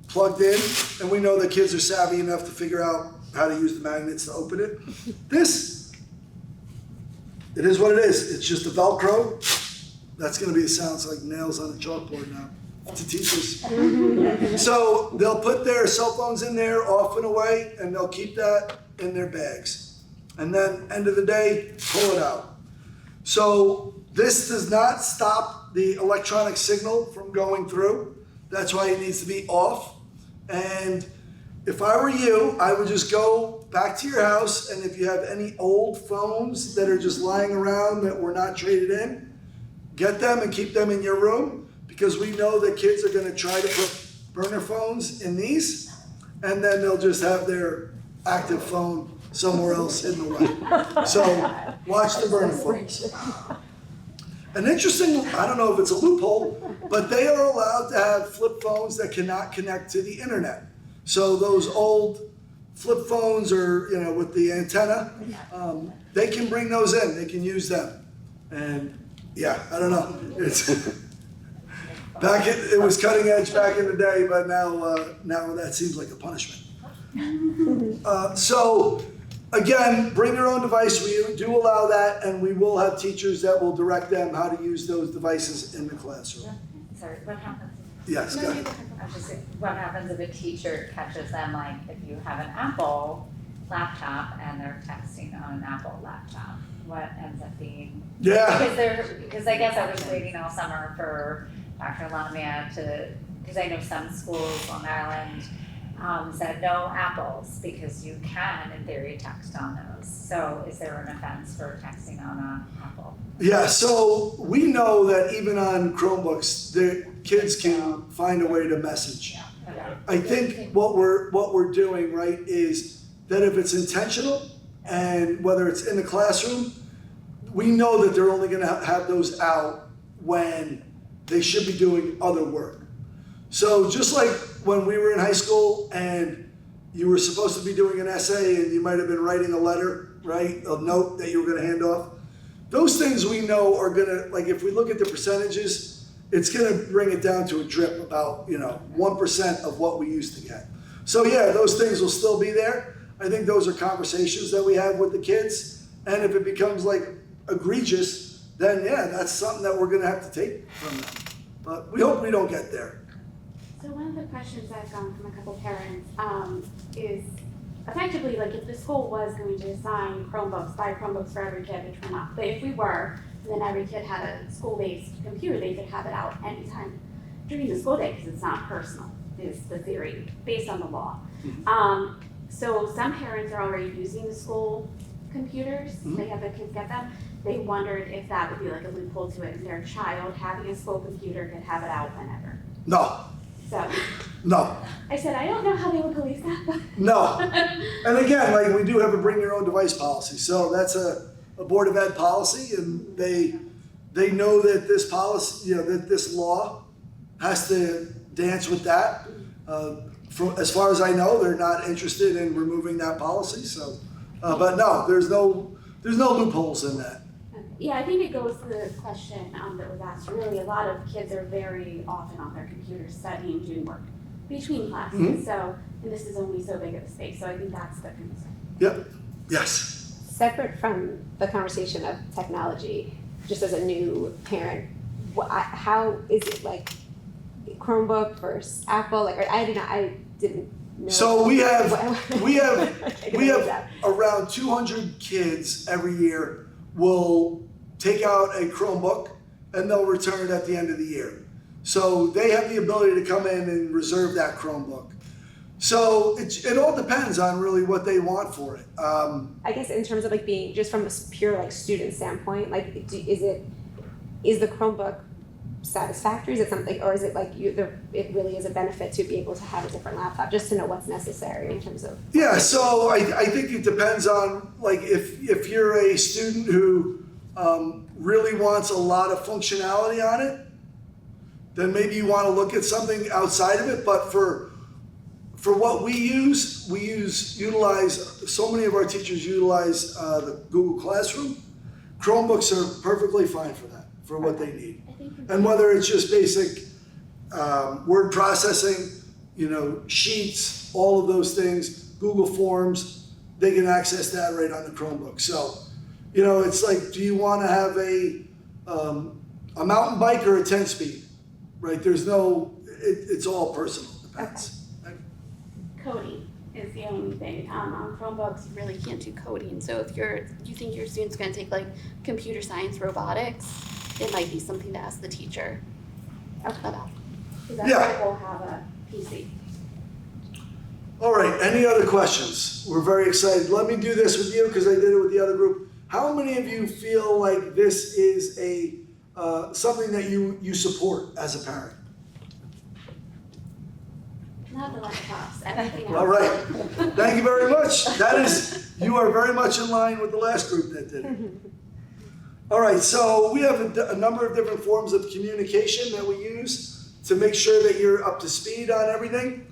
plugged in. And we know that kids are savvy enough to figure out how to use the magnets to open it. It is what it is. It's just a Velcro. That's going to be, it sounds like nails on a chalkboard now to teachers. So they'll put their cell phones in there, off and away, and they'll keep that in their bags. And then, end of the day, pull it out. So this does not stop the electronic signal from going through. That's why it needs to be off. And if I were you, I would just go back to your house, and if you have any old phones that are just lying around that were not traded in, get them and keep them in your room, because we know that kids are going to try to put burner phones in these, and then they'll just have their active phone somewhere else hidden away. So watch the burner phones. An interesting, I don't know if it's a loophole, but they are allowed to have flip phones that cannot connect to the internet. So those old flip phones or, with the antenna, they can bring those in, they can use them. And yeah, I don't know. It was cutting edge back in the day, but now that seems like a punishment. So again, bring your own device. We do allow that, and we will have teachers that will direct them how to use those devices in the classroom. Sorry, what happens? Yes, go ahead. What happens if a teacher catches them, like if you have an Apple laptop and they're texting on an Apple laptop? What ends up being? Yeah. Because I guess I was waiting all summer for Dr. Lamia because I know some schools on Island said no apples because you can, in theory, text on those. So is there an offense for texting on an Apple? Yeah, so we know that even on Chromebooks, the kids can find a way to message. Okay. I think what we're doing, right, is that if it's intentional and whether it's in the classroom, we know that they're only going to have those out when they should be doing other work. So just like when we were in high school and you were supposed to be doing an essay and you might have been writing a letter, right, a note that you were going to hand off, those things we know are going to, like if we look at the percentages, it's going to bring it down to a drip about, 1% of what we used to get. So yeah, those things will still be there. I think those are conversations that we have with the kids. And if it becomes like egregious, then yeah, that's something that we're going to have to take from them. But we hope we don't get there. So one of the questions I've gotten from a couple parents is effectively like if the school was going to assign Chromebooks, buy Chromebooks for every kid, which we're not, but if we were, then every kid had a school-based computer, they could have it out anytime during the school day because it's not personal, is the theory, based on the law. So some parents are already using the school computers, they have the kids get them. They wondered if that would be like a loophole to it, if their child having a school computer could have it out whenever. No. So No. I said, I don't know how they would police that, but No. And again, like we do have a bring your own device policy. So that's a Board of Ed policy, and they know that this policy, that this law has to dance with that. As far as I know, they're not interested in removing that policy. So, but no, there's no loopholes in that. yeah, I think it goes to the question that was asked. Really, a lot of kids are very often on their computers studying, doing work between classes. So, and this is only so big of a space. So I think that's the concern. Yep. Yes. separate from the conversation of technology, just as a new parent, how is it like Chromebook versus Apple? Like, I didn't know. So we have that. around 200 kids every year will take out a Chromebook and they'll return it at the end of the year. So they have the ability to come in and reserve that Chromebook. So it all depends on really what they want for it. I guess in terms of like being just from a pure like student standpoint, like is the Chromebook satisfactory? Is it something, or is it like it really is a benefit to be able to have a different laptop, just to know what's necessary in terms of? Yeah, so I think it depends on, like, if you're a student who really wants a lot of functionality on it, then maybe you want to look at something outside of it. But for what we utilize, so many of our teachers utilize the Google Classroom. Chromebooks are perfectly fine for that, for what they need. And whether it's just basic word processing, sheets, all of those things, Google Forms, they can access that right on the Chromebook. So, it's like, do you want to have a mountain bike or a 10-speed? Right? There's no, it's all personal, depends. Coding is the only thing. On Chromebooks, you really can't do coding. So if you think your student's going to take like computer science, robotics, it might be something to ask the teacher about. Because that will have a PC. All right, any other questions? We're very excited. Let me do this with you because I did it with the other group. How many of you feel like this is something that you support as a parent? Not the laptops, everything else. All right, thank you very much. You are very much in line with the last group that did it. All right, so we have a number of different forms of communication that we use to make sure that you're up to speed on everything.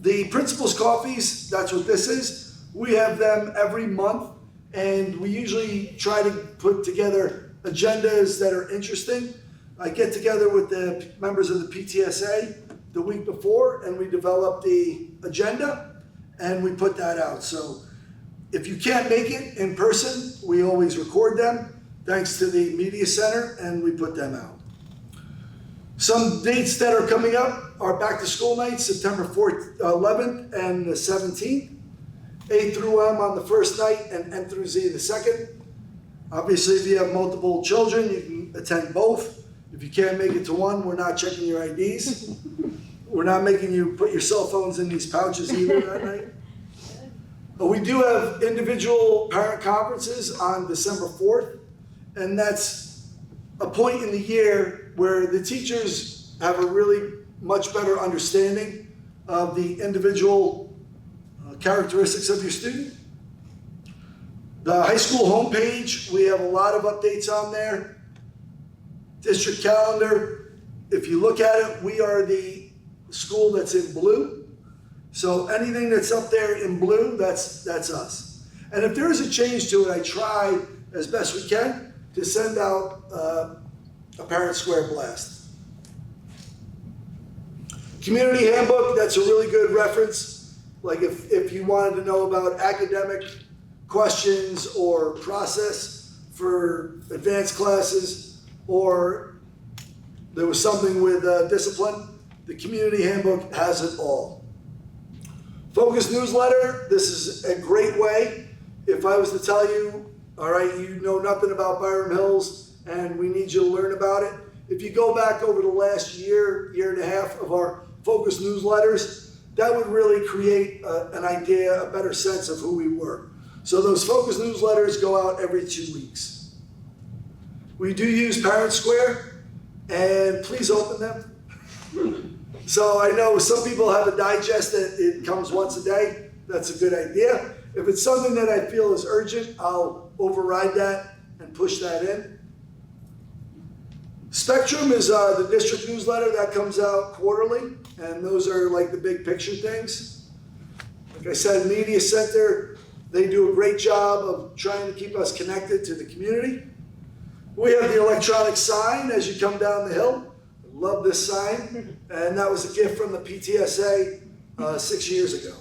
The principal's coffees, that's what this is. We have them every month, and we usually try to put together agendas that are interesting. I get together with the members of the PTSA the week before, and we develop the agenda, and we put that out. So if you can't make it in person, we always record them, thanks to the Media Center, and we put them out. Some dates that are coming up are back to school nights, September 4th, 11th, and the 17th. A through M on the first night, and N through Z the second. Obviously, if you have multiple children, you can attend both. If you can't make it to one, we're not checking your IDs. We're not making you put your cell phones in these pouches either that night. But we do have individual parent conferences on December 4th, and that's a point in the year where the teachers have a really much better understanding of the individual characteristics of your student. The high school homepage, we have a lot of updates on there. District calendar, if you look at it, we are the school that's in blue. So anything that's up there in blue, that's us. And if there is a change to it, I try as best we can to send out a Parent Square blast. Community handbook, that's a really good reference. Like if you wanted to know about academic questions or process for advanced classes, or there was something with discipline, the community handbook has it all. Focus newsletter, this is a great way. If I was to tell you, all right, you know nothing about Byram Hills and we need you to learn about it. If you go back over the last year and a half of our focus newsletters, that would really create an idea, a better sense of who we were. So those focus newsletters go out every 2 weeks. We do use Parent Square, and please open them. So I know some people have a digest that it comes once a day. That's a good idea. If it's something that I feel is urgent, I'll override that and push that in. Spectrum is the district newsletter that comes out quarterly, and those are like the big picture things. Like I said, Media Center, they do a great job of trying to keep us connected to the community. We have the electronic sign as you come down the hill. I love this sign, and that was a gift from the PTSA 6 years ago.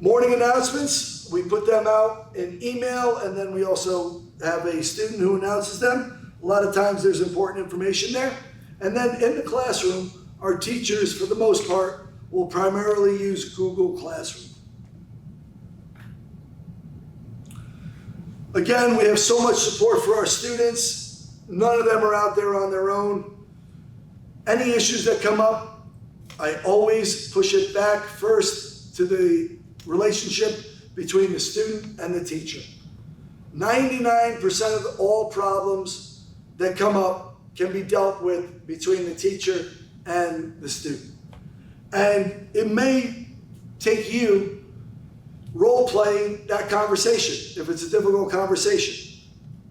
Morning announcements, we put them out in email, and then we also have a student who announces them. A lot of times there's important information there. And then in the classroom, our teachers, for the most part, will primarily use Google Classroom. Again, we have so much support for our students. None of them are out there on their own. Any issues that come up, I always push it back first to the relationship between the student and the teacher. 99% of all problems that come up can be dealt with between the teacher and the student. And it may take you role-playing that conversation, if it's a difficult conversation.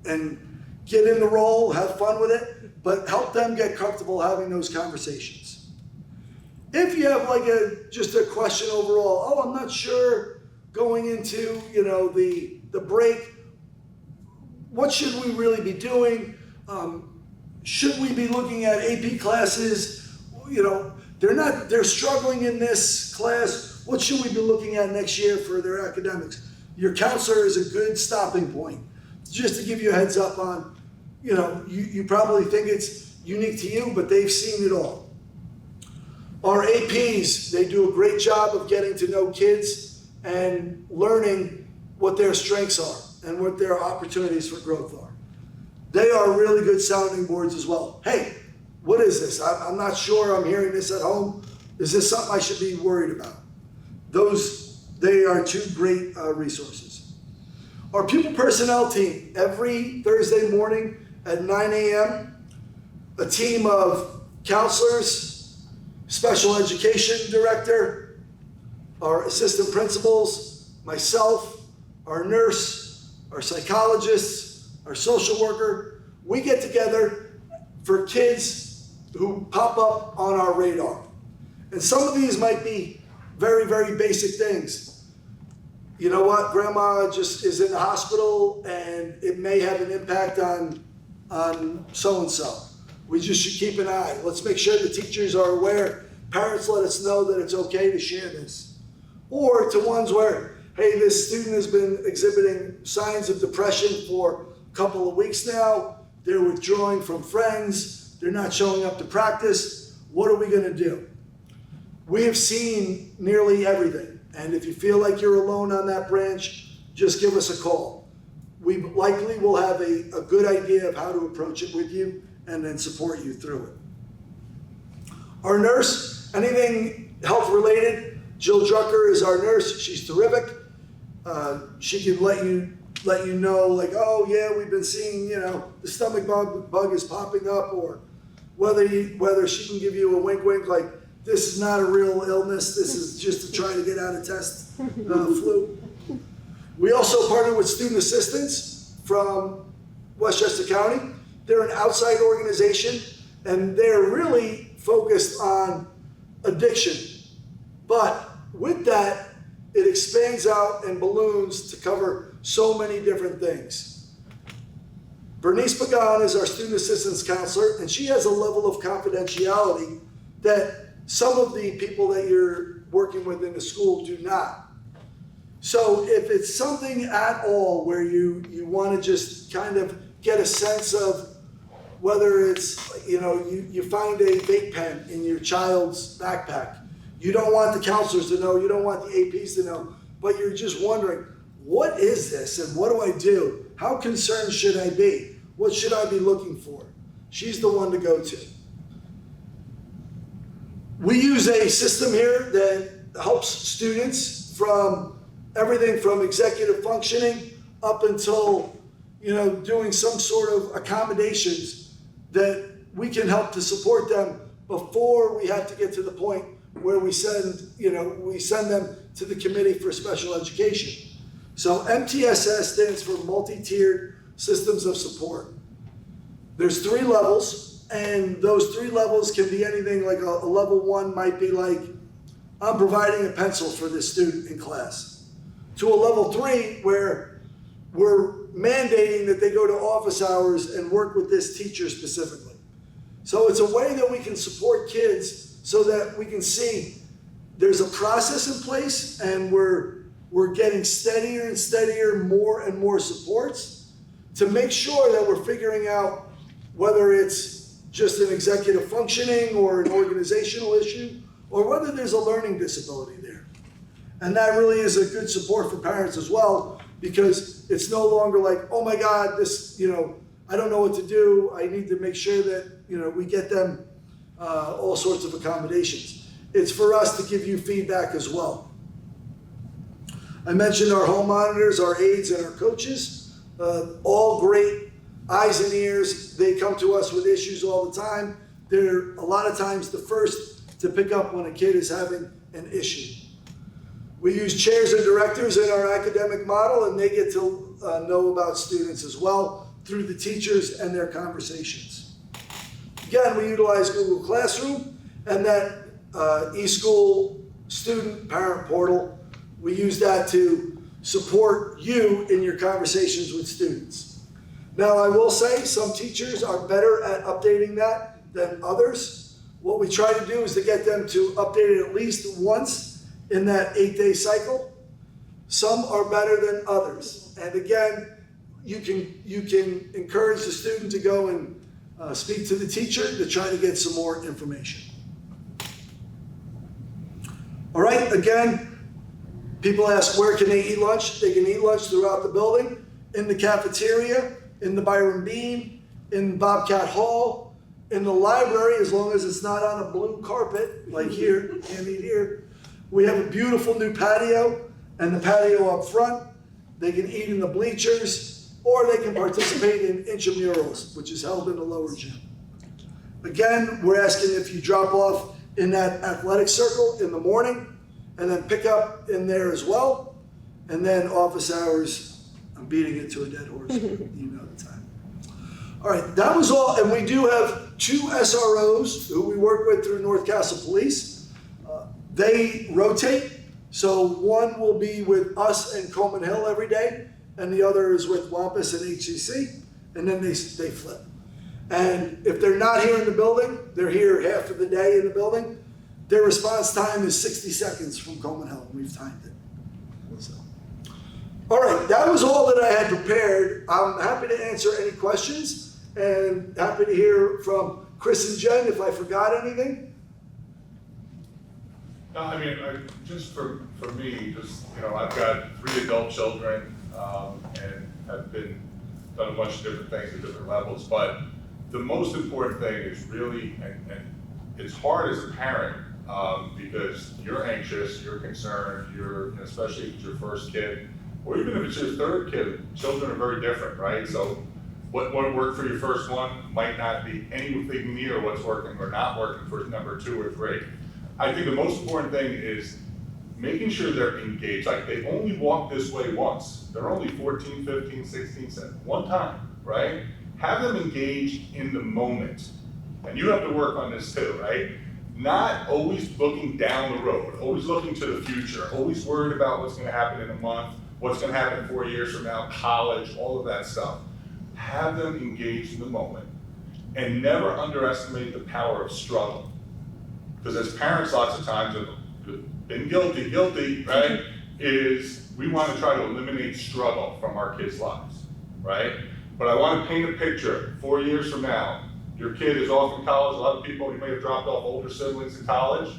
And get in the role, have fun with it, but help them get comfortable having those conversations. If you have like just a question overall, I'm not sure going into, the break, what should we really be doing? Should we be looking at AP classes? They're struggling in this class. What should we be looking at next year for their academics? Your counselor is a good stopping point. Just to give you a heads up on, you probably think it's unique to you, but they've seen it all. Our APs, they do a great job of getting to know kids and learning what their strengths are and what their opportunities for growth are. They are really good sounding boards as well. Hey, what is this? I'm not sure I'm hearing this at home. Is this something I should be worried about? They are two great resources. Our pupil personnel team, every Thursday morning at 9 a.m., a team of counselors, special education director, our assistant principals, myself, our nurse, our psychologists, our social worker, we get together for kids who pop up on our radar. And some of these might be very, very basic things. You know what, grandma just is in the hospital and it may have an impact on so-and-so. We just should keep an eye. Let's make sure the teachers are aware. Parents let us know that it's okay to share this. Or to ones where, hey, this student has been exhibiting signs of depression for a couple of weeks now. They're withdrawing from friends. They're not showing up to practice. What are we going to do? We have seen nearly everything. And if you feel like you're alone on that branch, just give us a call. We likely will have a good idea of how to approach it with you and then support you through it. Our nurse, anything health related, Jill Drucker is our nurse. She's terrific. She can let you know, like, oh yeah, we've been seeing, the stomach bug is popping up, or whether she can give you a wink, like, this is not a real illness. This is just to try to get out a test flu. We also partner with student assistants from Westchester County. They're an outside organization, and they're really focused on addiction. But with that, it expands out and balloons to cover so many different things. Bernice Pagan is our student assistance counselor, and she has a level of confidentiality that some of the people that you're working with in the school do not. So if it's something at all where you want to just kind of get a sense of whether it's, you find a vape pen in your child's backpack, you don't want the counselors to know, you don't want the APs to know, but you're just wondering, what is this and what do I do? How concerned should I be? What should I be looking for? She's the one to go to. We use a system here that helps students from everything from executive functioning up until, doing some sort of accommodations that we can help to support them before we have to get to the point where we send them to the Committee for Special Education. So MTSS stands for Multi-Tiered Systems of Support. There's 3 levels. And those 3 levels can be anything like a level 1 might be like, I'm providing a pencil for this student in class. To a level 3 where we're mandating that they go to office hours and work with this teacher specifically. So it's a way that we can support kids so that we can see there's a process in place and we're we're getting steadier and steadier, more and more supports to make sure that we're figuring out whether it's just an executive functioning or an organizational issue, or whether there's a learning disability there. And that really is a good support for parents as well, because it's no longer like, oh my God, this, I don't know what to do. I need to make sure that, we get them all sorts of accommodations. It's for us to give you feedback as well. I mentioned our home monitors, our aides, and our coaches, all great eyes and ears. They come to us with issues all the time. They're a lot of times the first to pick up when a kid is having an issue. We use chairs and directors in our academic model, and they get to know about students as well through the teachers and their conversations. Again, we utilize Google Classroom and that eSchool student parent portal. We use that to support you in your conversations with students. Now, I will say some teachers are better at updating that than others. What we try to do is to get them to update it at least once in that 8-day cycle. Some are better than others. And again, you can encourage the student to go and speak to the teacher to try to get some more information. All right, again, people ask where can they eat lunch? They can eat lunch throughout the building, in the cafeteria, in the Byram Bean, in Bobcat Hall, in the library, as long as it's not on a blue carpet, like here, can't eat here. We have a beautiful new patio, and the patio up front. They can eat in the bleachers, or they can participate in intramurals, which is held in the lower gym. Again, we're asking if you drop off in that athletic circle in the morning, and then pick up in there as well. And then office hours, I'm beating it to a dead horse, you know the time. All right, that was all, and we do have 2 SROs who we work with through North Castle Police. They rotate, so one will be with us and Coleman Hill every day, and the other is with Wampus and HCC, and then they flip. And if they're not here in the building, they're here half of the day in the building, their response time is 60 seconds from Coleman Hill. We've timed it. So. All right, that was all that I had prepared. I'm happy to answer any questions and happy to hear from Chris and Jen if I forgot anything. No, I mean, just for me, I've got 3 adult children and have done a bunch of different things at different levels, but the most important thing is really, and it's hard as a parent because you're anxious, you're concerned, especially if it's your first kid, or even if it's your 3rd kid, children are very different, right? So what worked for your first one might not be anything near what's working or not working for number 2 or 3. I think the most important thing is making sure they're engaged. Like, they only walk this way once. They're only 14, 15, 16, 17, one time, right? Have them engaged in the moment. And you have to work on this too, right? Not always looking down the road, always looking to the future, always worried about what's gonna happen in a month, what's gonna happen 4 years from now, college, all of that stuff. Have them engaged in the moment and never underestimate the power of struggle. Because as parents, lots of times have been guilty, right? Is we want to try to eliminate struggle from our kids' lives, right? But I want to paint a picture 4 years from now. Your kid is off in college. A lot of people, you may have dropped off older siblings in college,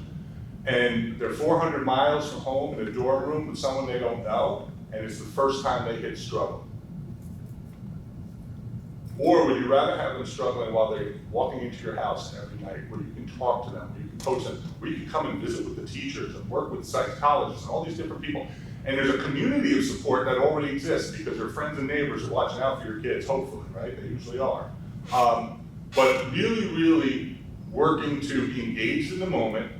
and they're 400 miles from home in a dorm room with someone they don't know, and it's the first time they hit struggle. Or would you rather have them struggling while they're walking into your house every night, where you can talk to them, where you can coach them, where you can come and visit with the teachers and work with psychologists and all these different people. And there's a community of support that already exists because your friends and neighbors are watching out for your kids, hopefully, right? They usually are. But really, really working to be engaged in the moment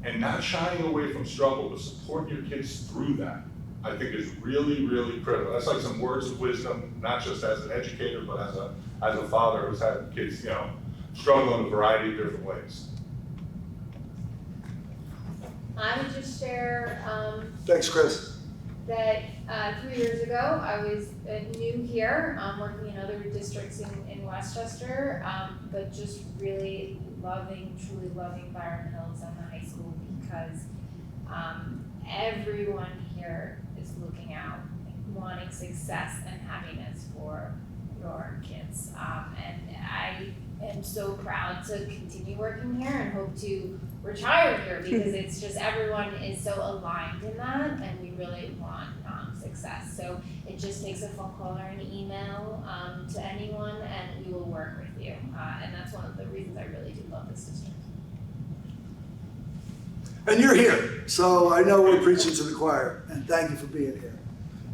and not shying away from struggle, but supporting your kids through that, I think is really, really critical. That's like some words of wisdom, not just as an educator, but as a father who's had kids, struggle in a variety of different ways. I would just share Thanks, Chris. that 3 years ago, I was new here, working in other districts in Westchester, but just really truly loving Byram Hills and the high school because everyone here is looking out, wanting success and happiness for your kids. And I am so proud to continue working here and hope to retire here because it's just everyone is so aligned in that and we really want success. So it just takes a phone call or an email to anyone and we will work with you. And that's one of the reasons I really do love this district. And you're here, so I know we're preaching to the choir, and thank you for being here.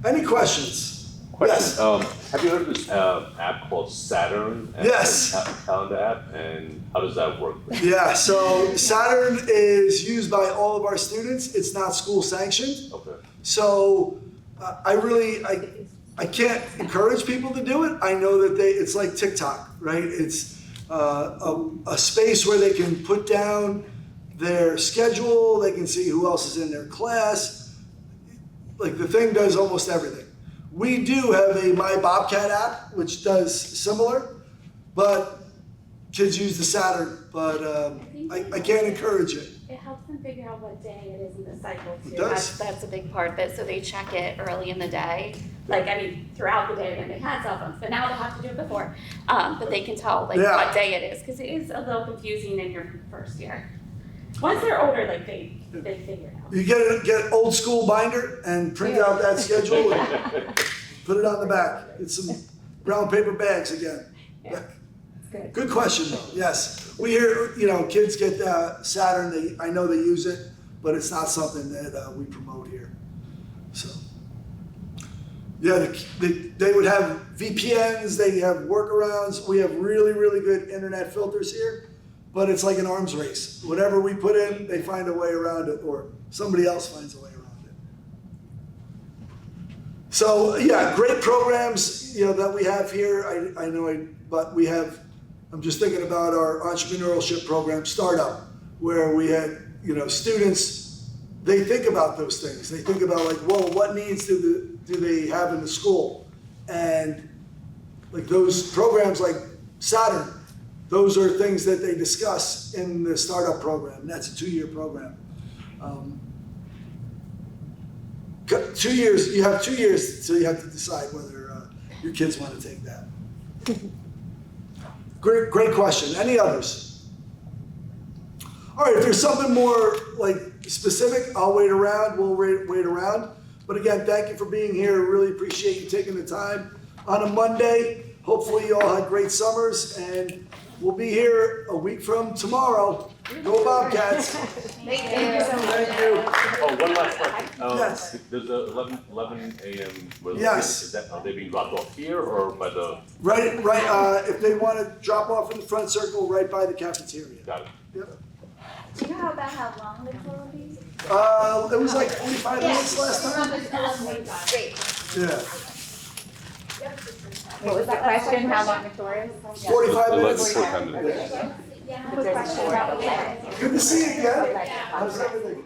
Any questions? Yes. Have you heard of this app called Saturn? Yes. Calendar app, and how does that work? Yeah, so Saturn is used by all of our students. It's not school sanctioned. Okay. So I can't encourage people to do it. I know that it's like TikTok, right? It's a space where they can put down their schedule, they can see who else is in their class. Like the thing does almost everything. We do have a My Bobcat app, which does similar, but kids use the Saturn, but I can't encourage it. It helps them figure out what day it is in the cycle too. It does. That's a big part of it, so they check it early in the day. Like, I mean, throughout the day when they had cell phones, but now they'll have to do it before. But they can tell like Yeah. what day it is, because it is a little confusing in your first year. Once they're older, like they figure it out. You get old school binder and print out that schedule and put it on the back. It's some brown paper bags again. Yeah. Good. Good question though, yes. We hear, kids get Saturn, I know they use it, but it's not something that we promote here, so. Yeah, they would have VPNs, they have workarounds, we have really, really good internet filters here, but it's like an arms race. Whatever we put in, they find a way around it, or somebody else finds a way around it. So yeah, great programs, that we have here. I'm just thinking about our entrepreneurship program, Startup, where we had, students, they think about those things. They think about like, whoa, what needs do they have in the school? And like those programs like Saturn, those are things that they discuss in the Startup program. And that's a 2-year program. 2 years, you have 2 years till you have to decide whether your kids want to take that. Great question. Any others? All right, if there's something more like specific, I'll wait around. We'll wait around. But again, thank you for being here. Really appreciate you taking the time on a Monday. Hopefully you all had great summers, and we'll be here a week from tomorrow. Go Bobcats. Thank you. Thank you. Oh, one last question. Yes. There's a 11 a.m. where Yes. are they being dropped off here or by the? Right. If they want to drop off in the front circle, right by the cafeteria. Got it. Yep. Do you know about how long the tour will be? It was like 45 minutes last time. Great. Yeah. What was the question? How long the tour is? 45 minutes. 45 minutes. Quick question about the weather. Good to see you again. How's everything?